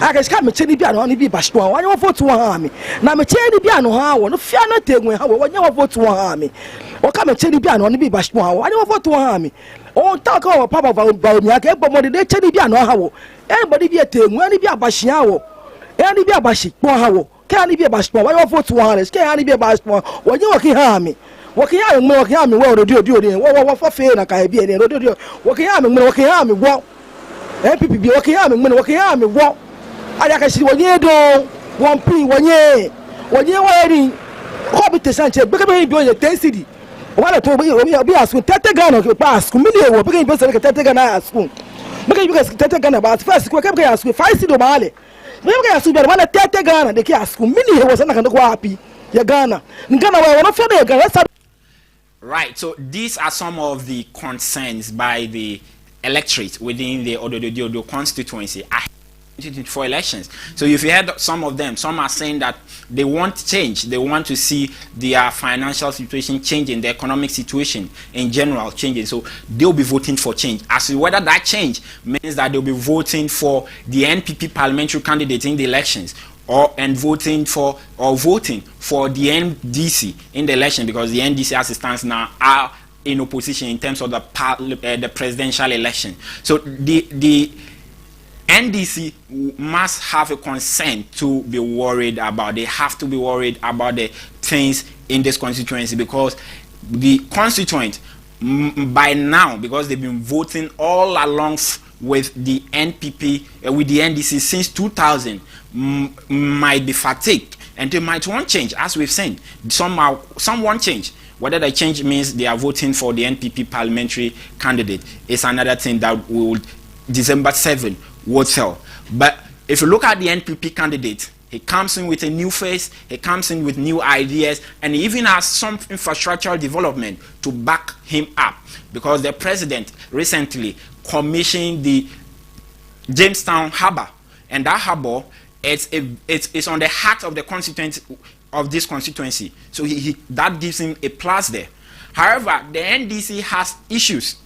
aka shika me cheni bia no bi ba shi wa wonye wa vote wa ha me na me cheni bia no ha wo no fia no tegwe ha wo wonye wa vote wa ha me o ka me cheni bia no bi ba shi wa wonye wa vote wa ha me o ta ka wa papa ba mi aka e bo mo de cheni bia no ha wo anybody bi tegwe ani bi abashi ha wo ani bi abashi po ha wo ka ani bi abashi po wonye wa vote wa ha le ka ani bi abashi po wonye wa ki ha me working out me working out me well do what for fair na kai bi e do working out me wo MPP bi working out me wo ada ka shi wonye do one p wonye wari ko bi te sanche be ka be bi o ye 10 cedi wala to bi askun 30 Ghana ko pa askun million wo be ka bi se 30 Ghana askun be ka bi 30 Ghana ba first ko ka be askun 5 cedi o ba ale be ka askun be wala 30 Ghana de ki askun million wo se na kan ko happy ya Ghana wa no fe de Ghana. Right, so these are some of the concerns by the electorate within the Odo constituency for elections. So if you heard some of them, some are saying that they want change, they want to see their financial situation changing, the economic situation in general changing. So they'll be voting for change. As to whether that change means that they'll be voting for the NPP parliamentary candidate in the elections, or voting for the NDC in the election, because the NDC as it stands now are in opposition in terms of the presidential election. So the NDC must have a concern to be worried about. They have to be worried about the things in this constituency, because the constituent by now, because they've been voting all along with the NPP, with the NDC since 2000, might be fatigued, and they might want change. As we've seen, some want change. Whether the change means they are voting for the NPP parliamentary candidate is another thing that will December 7 will tell. But if you look at the NPP candidate, he comes in with a new face, he comes in with new ideas, and he even has some infrastructural development to back him up, because the president recently commissioned the Jamestown Harbour, and that harbour it's on the heart of the constituency of this constituency, so that gives him a plus there. However, the NDC has issues.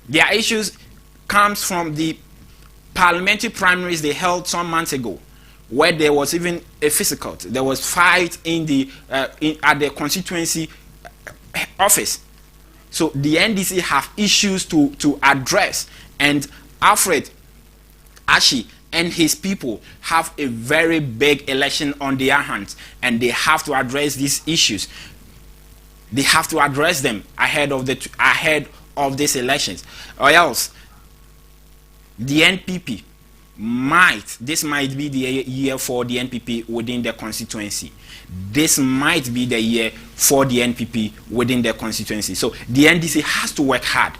Their issues comes from the parliamentary primaries they held some months ago, where there was even a physical. There was fight at the constituency office. So the NDC have issues to address, and Alfred Ashi and his people have a very big election on their hands, and they have to address these issues. They have to address them ahead of these elections, or else the NPP this might be the year for the NPP within the constituency. This might be the year for the NPP within the constituency. So the NDC has to work hard,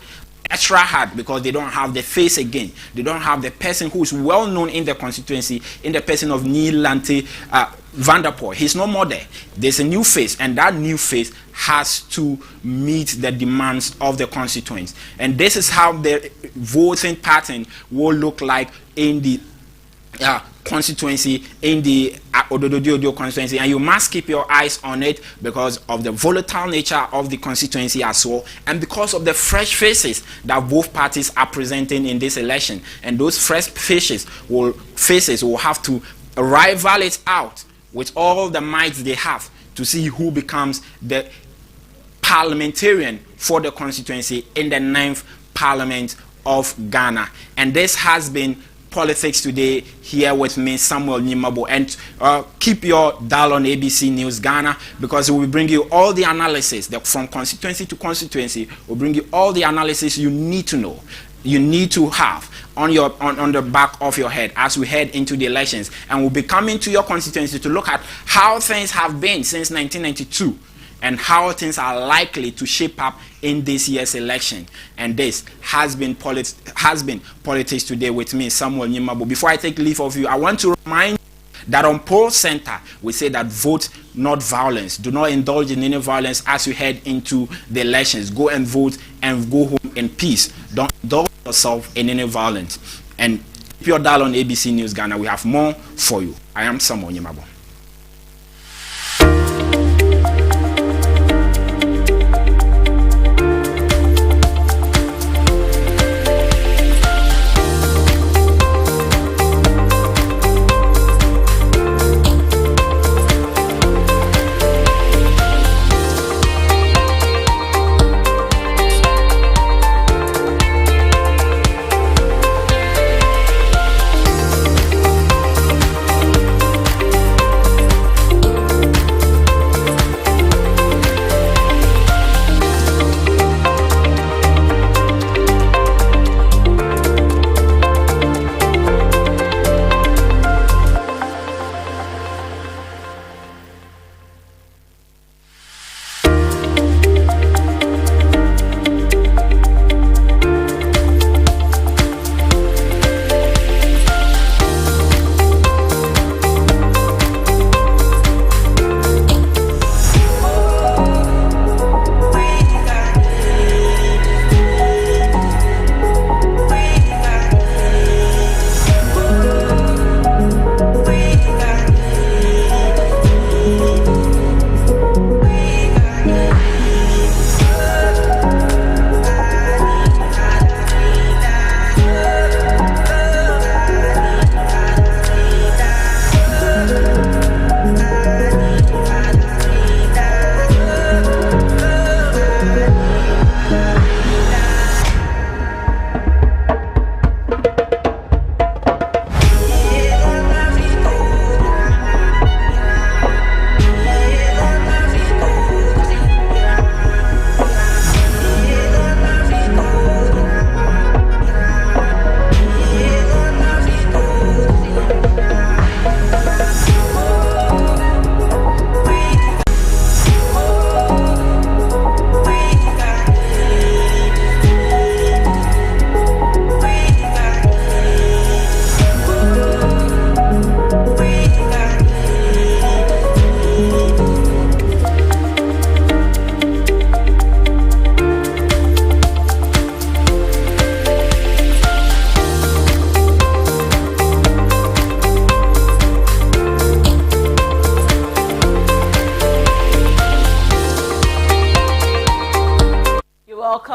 extra hard, because they don't have the face again. They don't have the person who is well known in the constituency, in the person of Neil Lante Vanderpoel. He's no more there. There's a new face, and that new face has to meet the demands of the constituents. And this is how the voting pattern will look like in the constituency, in the Odo constituency, and you must keep your eyes on it because of the volatile nature of the constituency as well, and because of the fresh faces that both parties are presenting in this election. And those fresh faces will have to rival it out with all the might they have to see who becomes the parliamentarian for the constituency in the 9th Parliament of Ghana. And this has been Politics Today here with me, Samuel Nyimabo, and keep your dial on ABC News Ghana, because we will bring you all the analysis from constituency to constituency. We'll bring you all the analysis you need to know, you need to have on the back of your head as we head into the elections. And we'll be coming to your constituency to look at how things have been since 1992 and how things are likely to shape up in this year's election. And this has been Politics Today with me, Samuel Nyimabo. Before I take leave of you, I want to remind you that on Poll Center, we say that vote not violence. Do not indulge in any violence as you head into the elections. Go and vote and go home in peace. Don't indulge yourself in any violence. And keep your dial on ABC News Ghana. We have more for you. I am Samuel Nyimabo.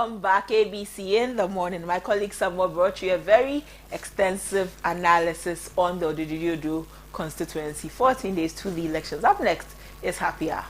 Welcome back, ABC in the morning. My colleague Samuel brought you a very extensive analysis on the Odududu constituency. 14 days to the elections. Up next is Happy Hour.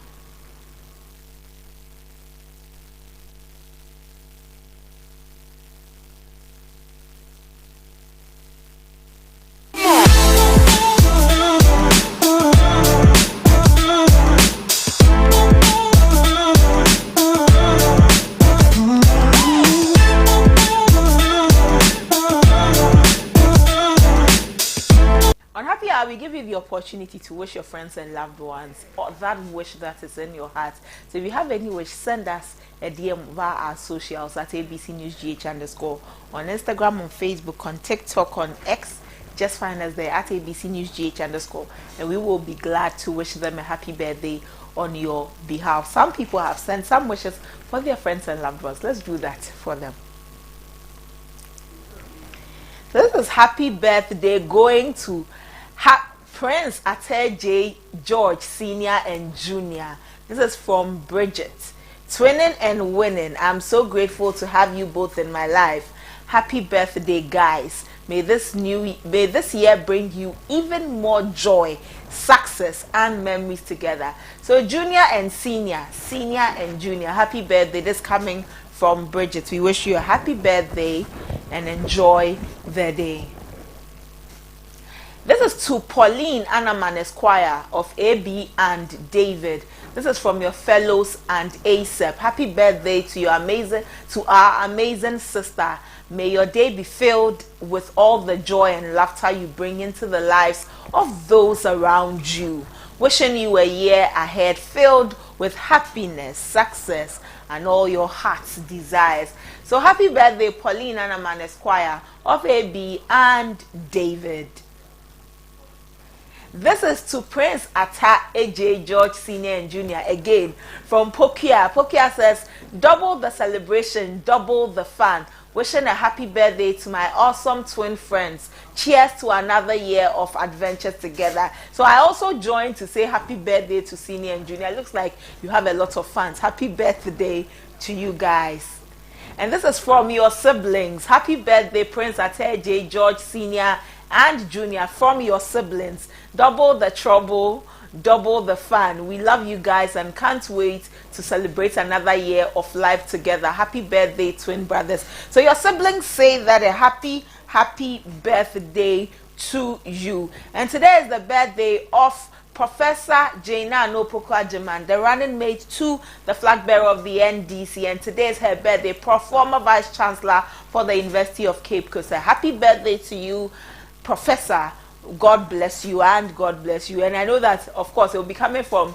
We give you the opportunity to wish your friends and loved ones or that wish that is in your heart. So if you have any wish, send us a DM via our socials at ABC News GH _ on Instagram, on Facebook, on TikTok, on X. Just find us there at ABC News GH _ and we will be glad to wish them a happy birthday on your behalf. Some people have sent some wishes for their friends and loved ones. Let's do that for them. So this is happy birthday going to Prince J. George Senior and Junior. This is from Bridget. Twinning and winning. I'm so grateful to have you both in my life. Happy birthday, guys. May this year bring you even more joy, success, and memories together. So Junior and Senior, Senior and Junior, happy birthday. This coming from Bridget. We wish you a happy birthday and enjoy the day. This is to Pauline Anaman Esquire of AB and David. This is from your fellows and ASAP. Happy birthday to our amazing sister. May your day be filled with all the joy and laughter you bring into the lives of those around you. Wishing you a year ahead filled with happiness, success, and all your heart's desires. So happy birthday, Pauline Anaman Esquire of AB and David. This is to Prince J. George Senior and Junior again from Pokia. Pokia says, double the celebration, double the fun. Wishing a happy birthday to my awesome twin friends. Cheers to another year of adventures together. So I also joined to say happy birthday to Senior and Junior. It looks like you have a lot of fans. Happy birthday to you guys. And this is from your siblings. Happy birthday, Prince J. George Senior and Junior, from your siblings. Double the trouble, double the fun. We love you guys and can't wait to celebrate another year of life together. Happy birthday, twin brothers. So your siblings say that a happy birthday to you. And today is the birthday of Professor Jaina Anopoku Agyemang, the running mate to the flag bearer of the NDC, and today is her birthday. Former Vice Chancellor for the University of Cape Coast. A happy birthday to you, Professor. God bless you and God bless you. And I know that, of course, it will be coming from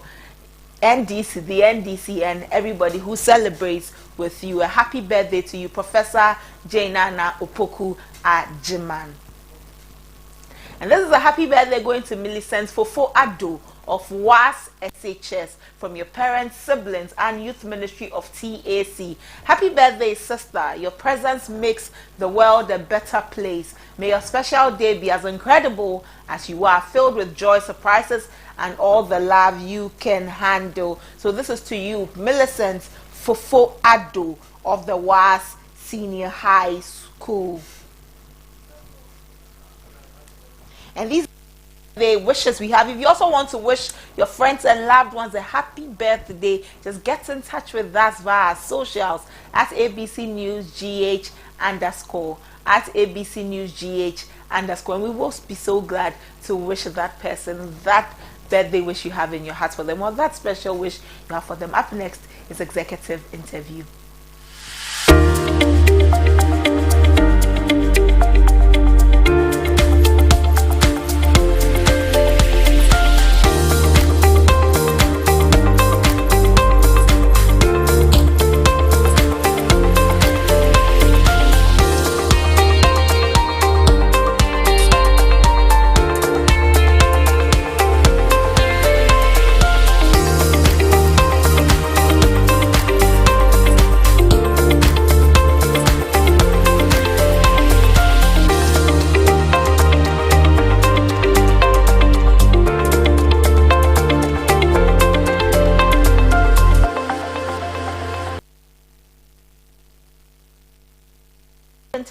NDC, the NDC, and everybody who celebrates with you. A happy birthday to you, Professor Jaina Anopoku Agyemang. And this is a happy birthday going to Millicent Fofo Ado of WAS SHS, from your parents, siblings, and youth ministry of TAC. Happy birthday, sister. Your presence makes the world a better place. May your special day be as incredible as you are, filled with joy, surprises, and all the love you can handle. So this is to you, Millicent Fofo Ado of the WAS Senior High School. And these the wishes we have. If you also want to wish your friends and loved ones a happy birthday, just get in touch with us via our socials at ABC News GH _ at ABC News GH _ and we will be so glad to wish that person that birthday wish you have in your heart for them, or that special wish you have for them. Up next is Executive Interview.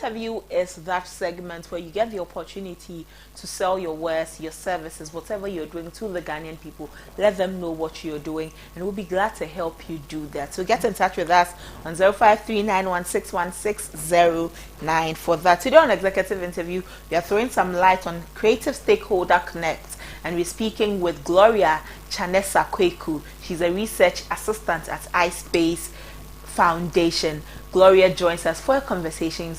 interview is that segment where you get the opportunity to sell your wares, your services, whatever you're doing to the Ghanaian people. Let them know what you're doing, and we'll be glad to help you do that. So get in touch with us on 0539161609 for that. Today on Executive Interview, we are throwing some light on Creative Stakeholder Connect, and we're speaking with Gloria Chanesa Kweku. She's a research assistant at iSpace Foundation. Gloria joins us for a conversation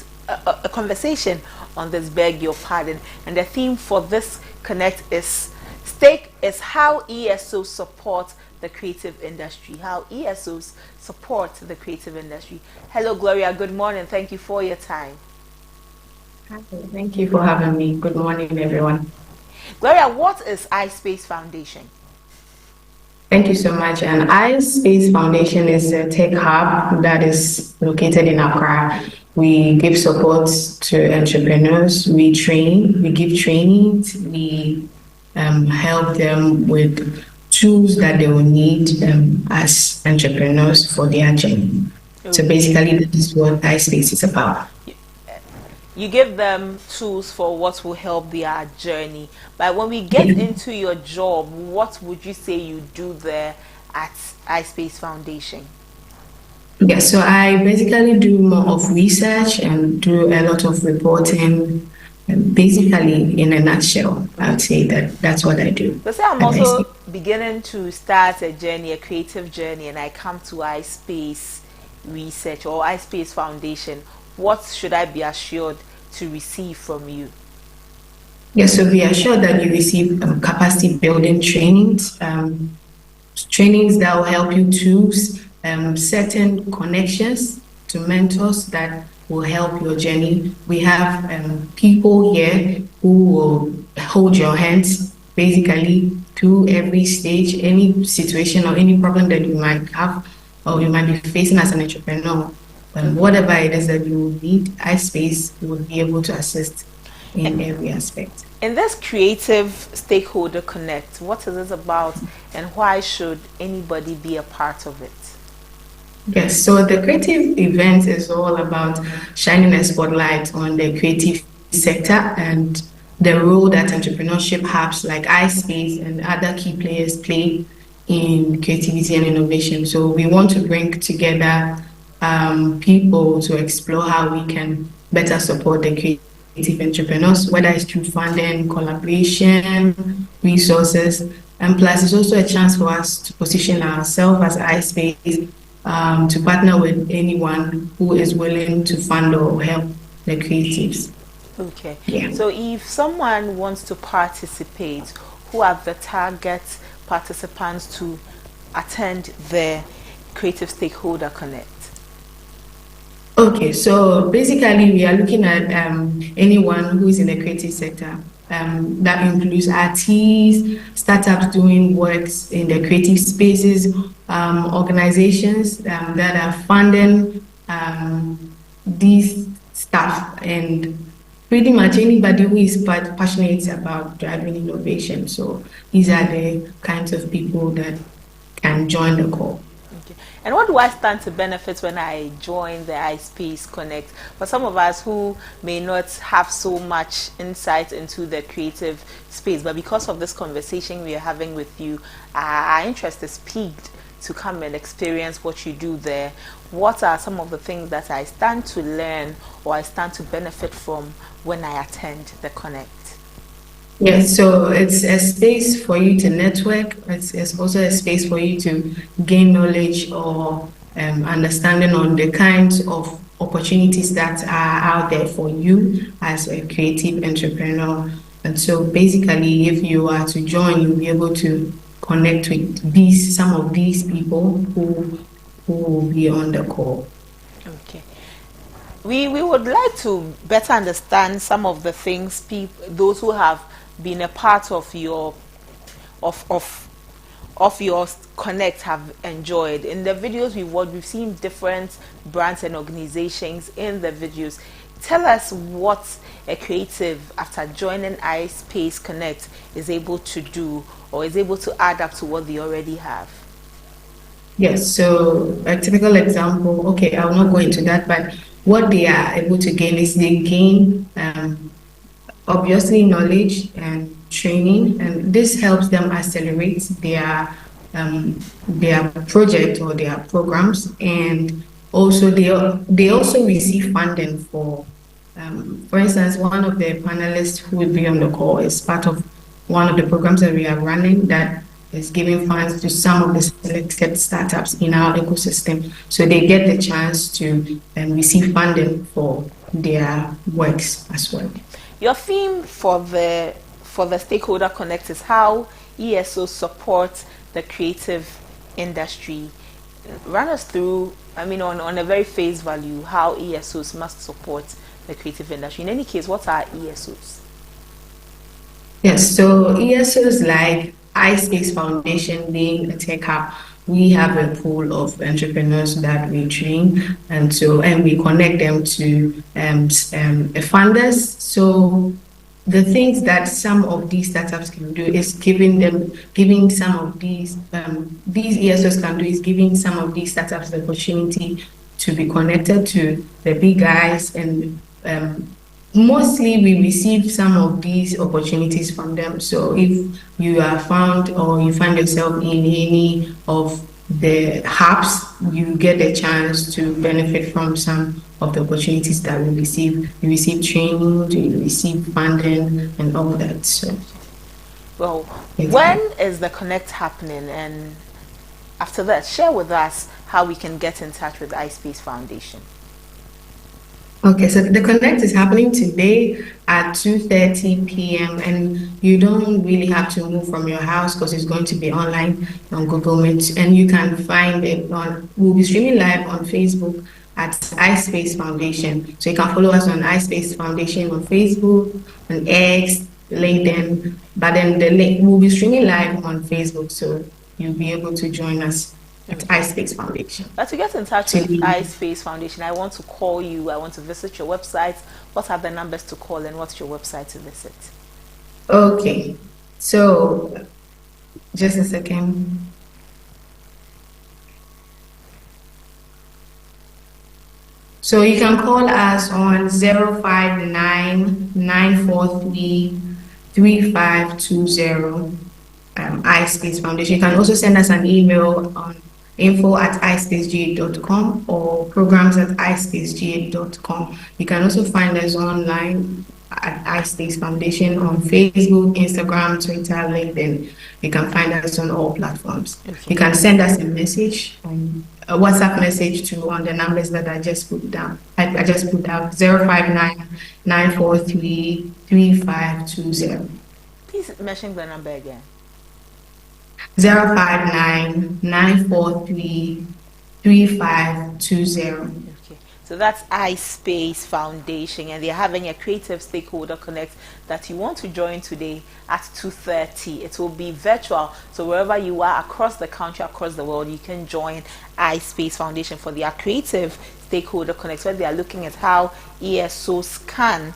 on this, beg your pardon, and the theme for this Connect is how ESOs support the creative industry. How ESOs support the creative industry. Hello, Gloria. Good morning. Thank you for your time. Hi, thank you for having me. Good morning, everyone. Gloria, what is iSpace Foundation? Thank you so much. And iSpace Foundation is a tech hub that is located in Accra. We give support to entrepreneurs. We give trainings. We help them with tools that they will need as entrepreneurs for their journey. Okay. So basically, this is what iSpace is about. You give them tools for what will help their journey. But when we get into your job, what would you say you do there at iSpace Foundation? Yeah, so I basically do more of research and do a lot of reporting. Basically, in a nutshell, I would say that's what I do. So say I'm also beginning to start a journey, a creative journey, and I come to iSpace Research or iSpace Foundation. What should I be assured to receive from you? Yes, so be assured that you receive capacity building trainings, trainings that will help you choose certain connections to mentors that will help your journey. We have people here who will hold your hands basically through every stage, any situation or any problem that you might have or you might be facing as an entrepreneur. Whatever it is that you need, iSpace will be able to assist in every aspect. In this Creative Stakeholder Connect, what is this about and why should anybody be a part of it? Yes, so the creative event is all about shining a spotlight on the creative sector and the role that entrepreneurship hubs like iSpace and other key players play in creativity and innovation. So we want to bring together people to explore how we can better support the creative entrepreneurs, whether it's through funding, collaboration, resources, and plus it's also a chance for us to position ourselves as iSpace to partner with anyone who is willing to fund or help the creatives. Okay. Yeah. So if someone wants to participate, who are the target participants to attend the Creative Stakeholder Connect? Okay, so basically we are looking at anyone who is in the creative sector. That includes artists, startups doing works in the creative spaces, organizations that are funding these stuff, and pretty much anybody who is passionate about driving innovation. So these are the kinds of people that can join the call. And what do I stand to benefit when I join the iSpace Connect? For some of us who may not have so much insight into the creative space, but because of this conversation we are having with you, our interest is piqued to come and experience what you do there. What are some of the things that I stand to learn or I stand to benefit from when I attend the Connect? Yes, so it's a space for you to network. It's also a space for you to gain knowledge or understanding on the kinds of opportunities that are out there for you as a creative entrepreneur. And so basically, if you are to join, you'll be able to connect with some of these people who will be on the call. Okay. We would like to better understand some of the things those who have been a part of your Connect have enjoyed. In the videos we've seen different brands and organizations in the videos. Tell us what a creative after joining iSpace Connect is able to do or is able to add up to what they already have. Yes, so a typical example, okay, I'll not go into that, but what they are able to gain is they gain obviously knowledge and training, and this helps them accelerate their project or their programs, and also they also receive funding for instance, one of the panelists who will be on the call is part of one of the programs that we are running that is giving funds to some of the selected startups in our ecosystem, so they get the chance to receive funding for their works as well. Your theme for the Stakeholder Connect is how ESO supports the creative industry. Run us through, on a very face value, how ESOs must support the creative industry. In any case, what are ESOs? Yes, so ESOs like iSpace Foundation being a tech hub, we have a pool of entrepreneurs that we train, and we connect them to funders. So the things that some of these startups can do is giving some of these ESOs can do is giving some of these startups the opportunity to be connected to the big guys, and mostly we receive some of these opportunities from them. So if you are found or you find yourself in any of the hubs, you get a chance to benefit from some of the opportunities that we receive. You receive training, you receive funding, and all that. So, well, when is the Connect happening? And after that, share with us how we can get in touch with iSpace Foundation. Okay, so the Connect is happening today at 2:30 p.m. and you don't really have to move from your house because it's going to be online on Google Meet, and you can find it we'll be streaming live on Facebook at iSpace Foundation. So you can follow us on iSpace Foundation on Facebook, on X, LinkedIn, but then the link will be streaming live on Facebook, so you'll be able to join us at iSpace Foundation. But to get in touch with iSpace Foundation, I want to call you, I want to visit your website. What are the numbers to call and what's your website to visit? Okay, so just a second. So you can call us on 059-943-3520, iSpace Foundation. You can also send us an email on info@ispacegh.com or programs@ispacegh.com. You can also find us online at iSpace Foundation on Facebook, Instagram, Twitter, LinkedIn. You can find us on all platforms. You can send us a message, a WhatsApp message on the numbers that I just put down. I just put down 059-943-3520. Please mention the number again. 059-943-3520. Okay, so that's iSpace Foundation, and they're having a creative stakeholder connect that you want to join today at 2:30. It will be virtual, so wherever you are across the country, across the world, you can join iSpace Foundation for their creative stakeholder connect, where they are looking at how ESOs can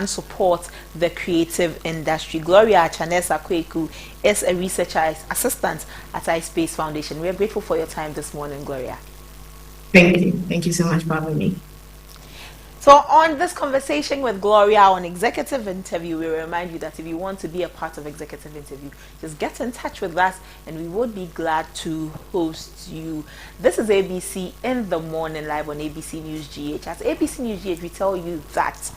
support the creative industry. Gloria Chanesa Kweku is a researcher assistant at iSpace Foundation. We are grateful for your time this morning, Gloria. Thank you. Thank you so much for having me. So on this conversation with Gloria on executive interview, we remind you that if you want to be a part of executive interview, just get in touch with us and we would be glad to host you. This is ABC in the morning, live on ABC News GH. At ABC News GH, we tell you that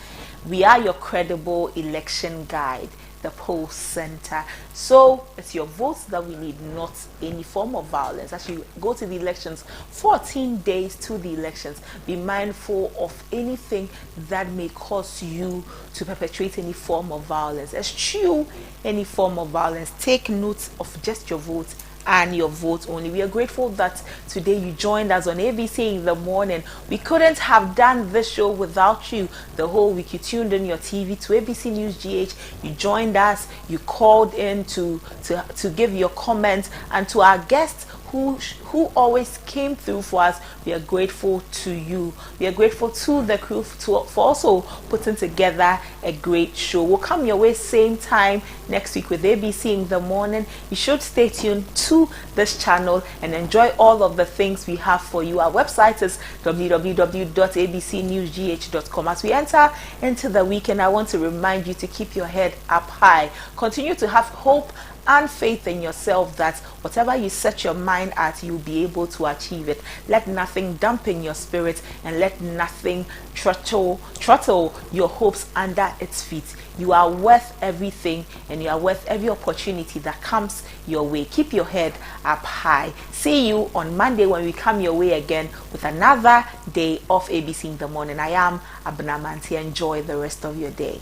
we are your credible election guide, the Poll Center. So it's your votes that we need, not any form of violence. As you go to the elections, 14 days to the elections, be mindful of anything that may cause you to perpetrate any form of violence. Eschew any form of violence. Take note of just your vote and your vote only. We are grateful that today you joined us on ABC in the morning. We couldn't have done this show without you. The whole week you tuned in your TV to ABC News GH. You joined us. You called in to give your comments, and to our guests who always came through for us. We are grateful to you. We are grateful to the crew for also putting together a great show. We'll come your way same time next week with ABC in the morning. You should stay tuned to this channel and enjoy all of the things we have for you. Our website is www.abcnewsgh.com. As we enter into the weekend, I want to remind you to keep your head up high. Continue to have hope and faith in yourself that whatever you set your mind at, you'll be able to achieve it. Let nothing dampen your spirit, and let nothing throttle your hopes under its feet. You are worth everything, and you are worth every opportunity that comes your way. Keep your head up high. See you on Monday when we come your way again with another day of ABC in the morning. I am Abena Manti. Enjoy the rest of your day.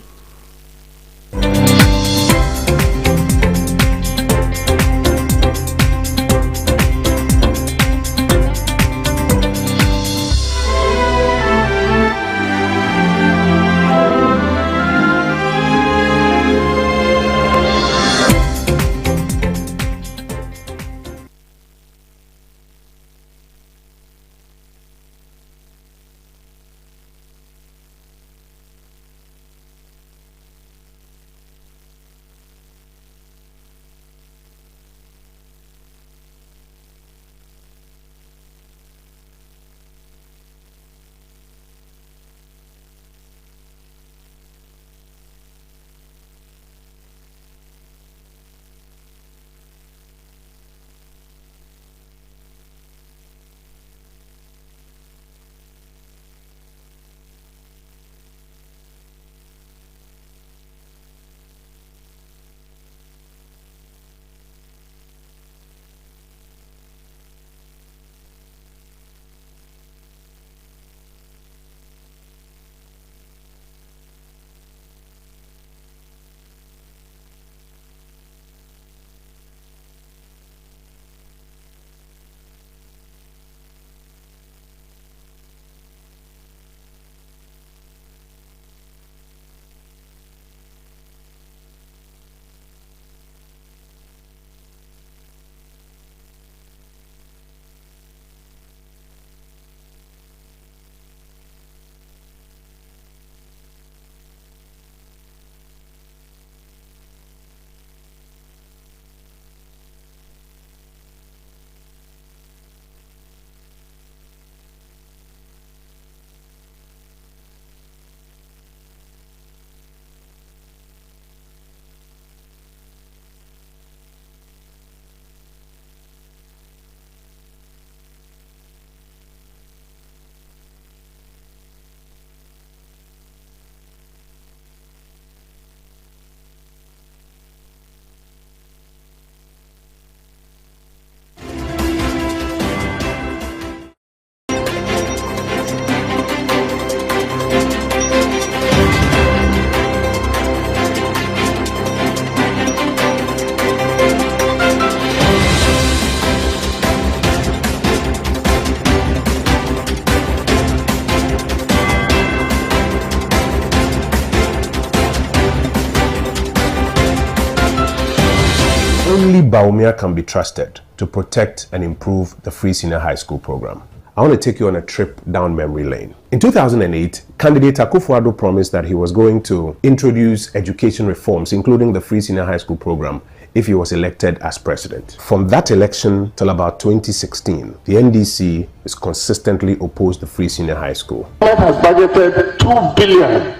Only Bawumia can be trusted to protect and improve the free senior high school program. I want to take you on a trip down memory lane. In 2008, candidate Akufo-Addo promised that he was going to introduce education reforms, including the free senior high school program, if he was elected as president. From that election till about 2016, the NDC is consistently opposed the free senior high school. The government has budgeted 2 billion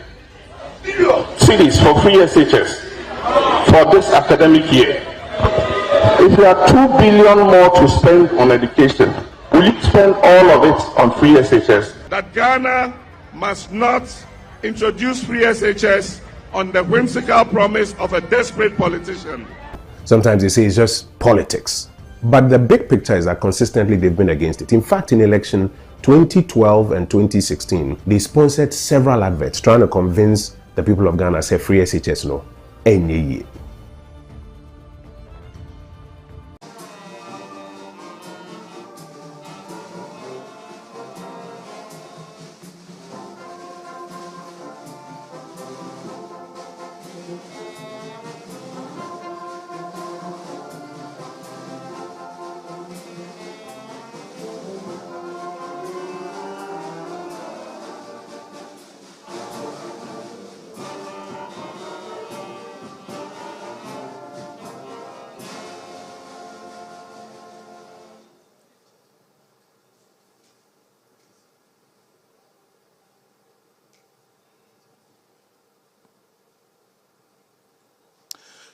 cedis for free SHS for this academic year. If you have 2 billion more to spend on education, will you spend all of it on free SHS? That Ghana must not introduce free SHS on the whimsical promise of a desperate politician. Sometimes they say it's just politics. But the big picture is that consistently they've been against it. In fact, in election 2012 and 2016, they sponsored several adverts trying to convince the people of Ghana say free SHS no. Any.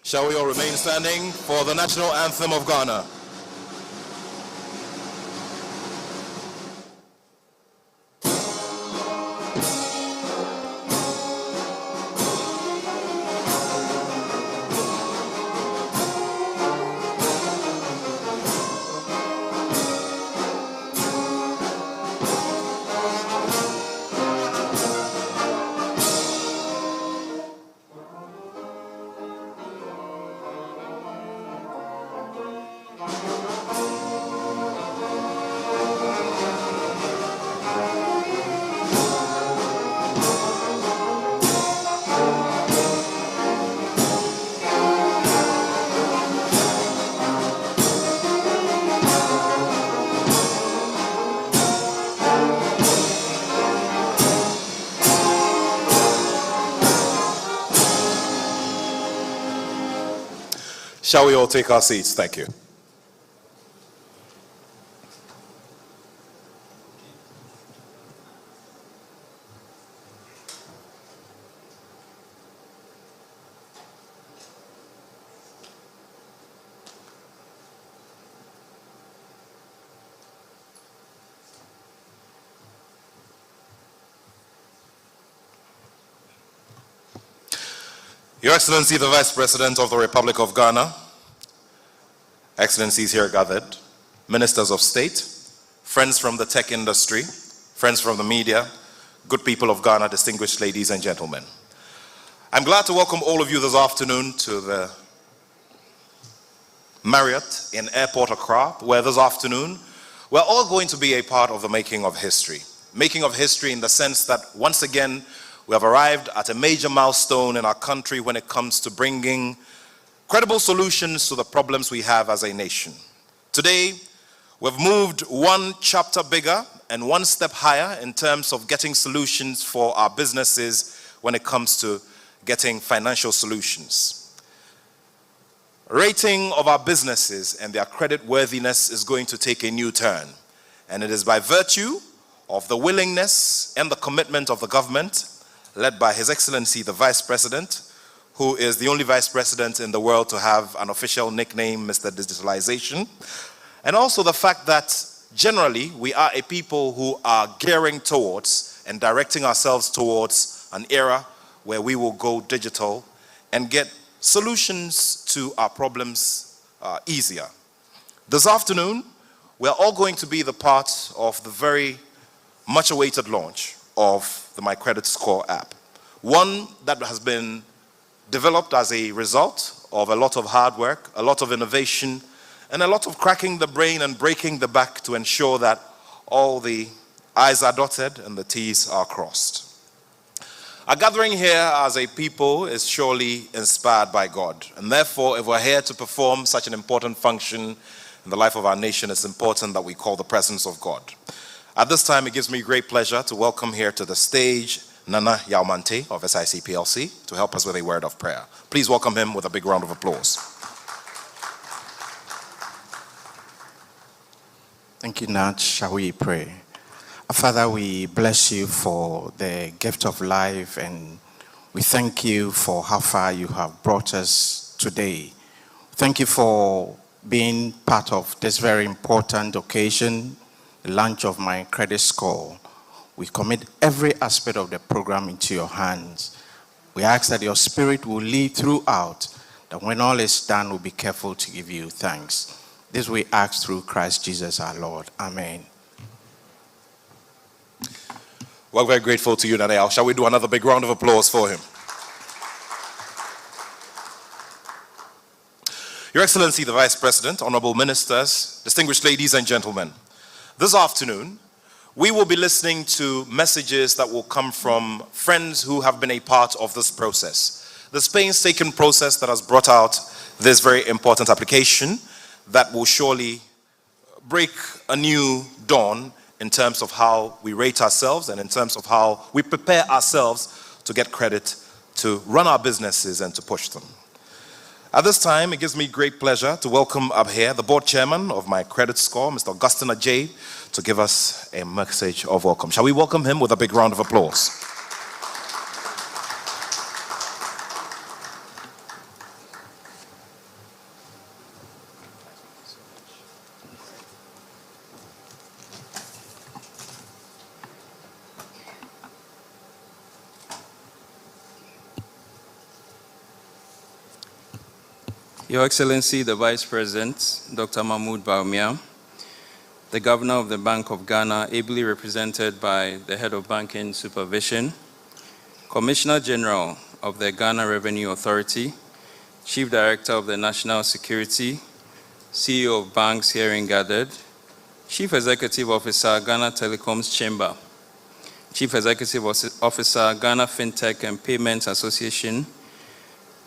Shall we all remain standing for the national anthem of Ghana? Shall we all take our seats? Thank you. Your Excellency, the Vice President of the Republic of Ghana, Excellencies here gathered, Ministers of State, friends from the tech industry, friends from the media, good people of Ghana, distinguished ladies and gentlemen. I'm glad to welcome all of you this afternoon to the Marriott in Airport Accra, where this afternoon we're all going to be a part of the making of history. Making of history in the sense that once again, we have arrived at a major milestone in our country when it comes to bringing credible solutions to the problems we have as a nation. Today, we've moved one chapter bigger and one step higher in terms of getting solutions for our businesses when it comes to getting financial solutions. Rating of our businesses and their credit worthiness is going to take a new turn. And it is by virtue of the willingness and the commitment of the government, led by His Excellency the Vice President, who is the only Vice President in the world to have an official nickname, Mr. Digitalization, and also the fact that generally we are a people who are gearing towards and directing ourselves towards an era where we will go digital and get solutions to our problems easier. This afternoon, we are all going to be the part of the very much awaited launch of the My Credit Score app. One that has been developed as a result of a lot of hard work, a lot of innovation, and a lot of cracking the brain and breaking the back to ensure that all the I's are dotted and the T's are crossed. Our gathering here as a people is surely inspired by God, and therefore if we're here to perform such an important function in the life of our nation, it's important that we call the presence of God. At this time, it gives me great pleasure to welcome here to the stage Nana Yaumante of SIC PLC to help us with a word of prayer. Please welcome him with a big round of applause. Thank you, Nat. Shall we pray? Father, we bless you for the gift of life, and we thank you for how far you have brought us today. Thank you for being part of this very important occasion, the launch of My Credit Score. We commit every aspect of the program into your hands. We ask that your Spirit will lead throughout, that when all is done, we'll be careful to give you thanks. This we ask through Christ Jesus our Lord. Amen. We're very grateful to you, Nana. Shall we do another big round of applause for him? Your Excellency, the Vice President, honorable ministers, distinguished ladies and gentlemen, this afternoon, we will be listening to messages that will come from friends who have been a part of this process. This painstaking process that has brought out this very important application that will surely break a new dawn in terms of how we rate ourselves and in terms of how we prepare ourselves to get credit to run our businesses and to push them. At this time, it gives me great pleasure to welcome up here the board chairman of My Credit Score, Mr. Augustine Adjei, to give us a message of welcome. Shall we welcome him with a big round of applause? Your Excellency, the Vice President, Dr. Mahmoud Bawumia, the Governor of the Bank of Ghana, ably represented by the Head of Banking Supervision, Commissioner General of the Ghana Revenue Authority, Chief Director of the National Security, CEO of banks herein gathered, Chief Executive Officer, Ghana Telecoms Chamber, Chief Executive Officer, Ghana FinTech and Payments Association,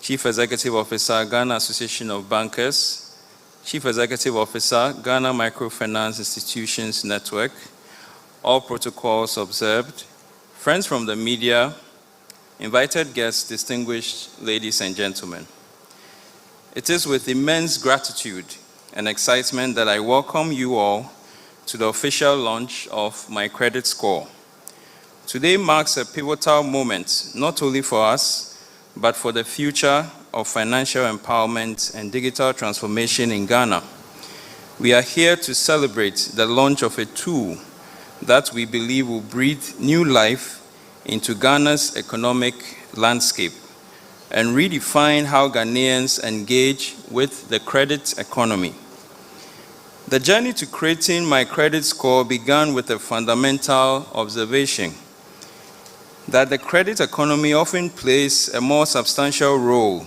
Chief Executive Officer, Ghana Association of Bankers, Chief Executive Officer, Ghana Microfinance Institutions Network, all protocols observed, friends from the media, invited guests, distinguished ladies and gentlemen. It is with immense gratitude and excitement that I welcome you all to the official launch of my credit score. Today marks a pivotal moment, not only for us, but for the future of financial empowerment and digital transformation in Ghana. We are here to celebrate the launch of a tool that we believe will breathe new life into Ghana's economic landscape and redefine how Ghanaians engage with the credit economy. The journey to creating my credit score began with a fundamental observation that the credit economy often plays a more substantial role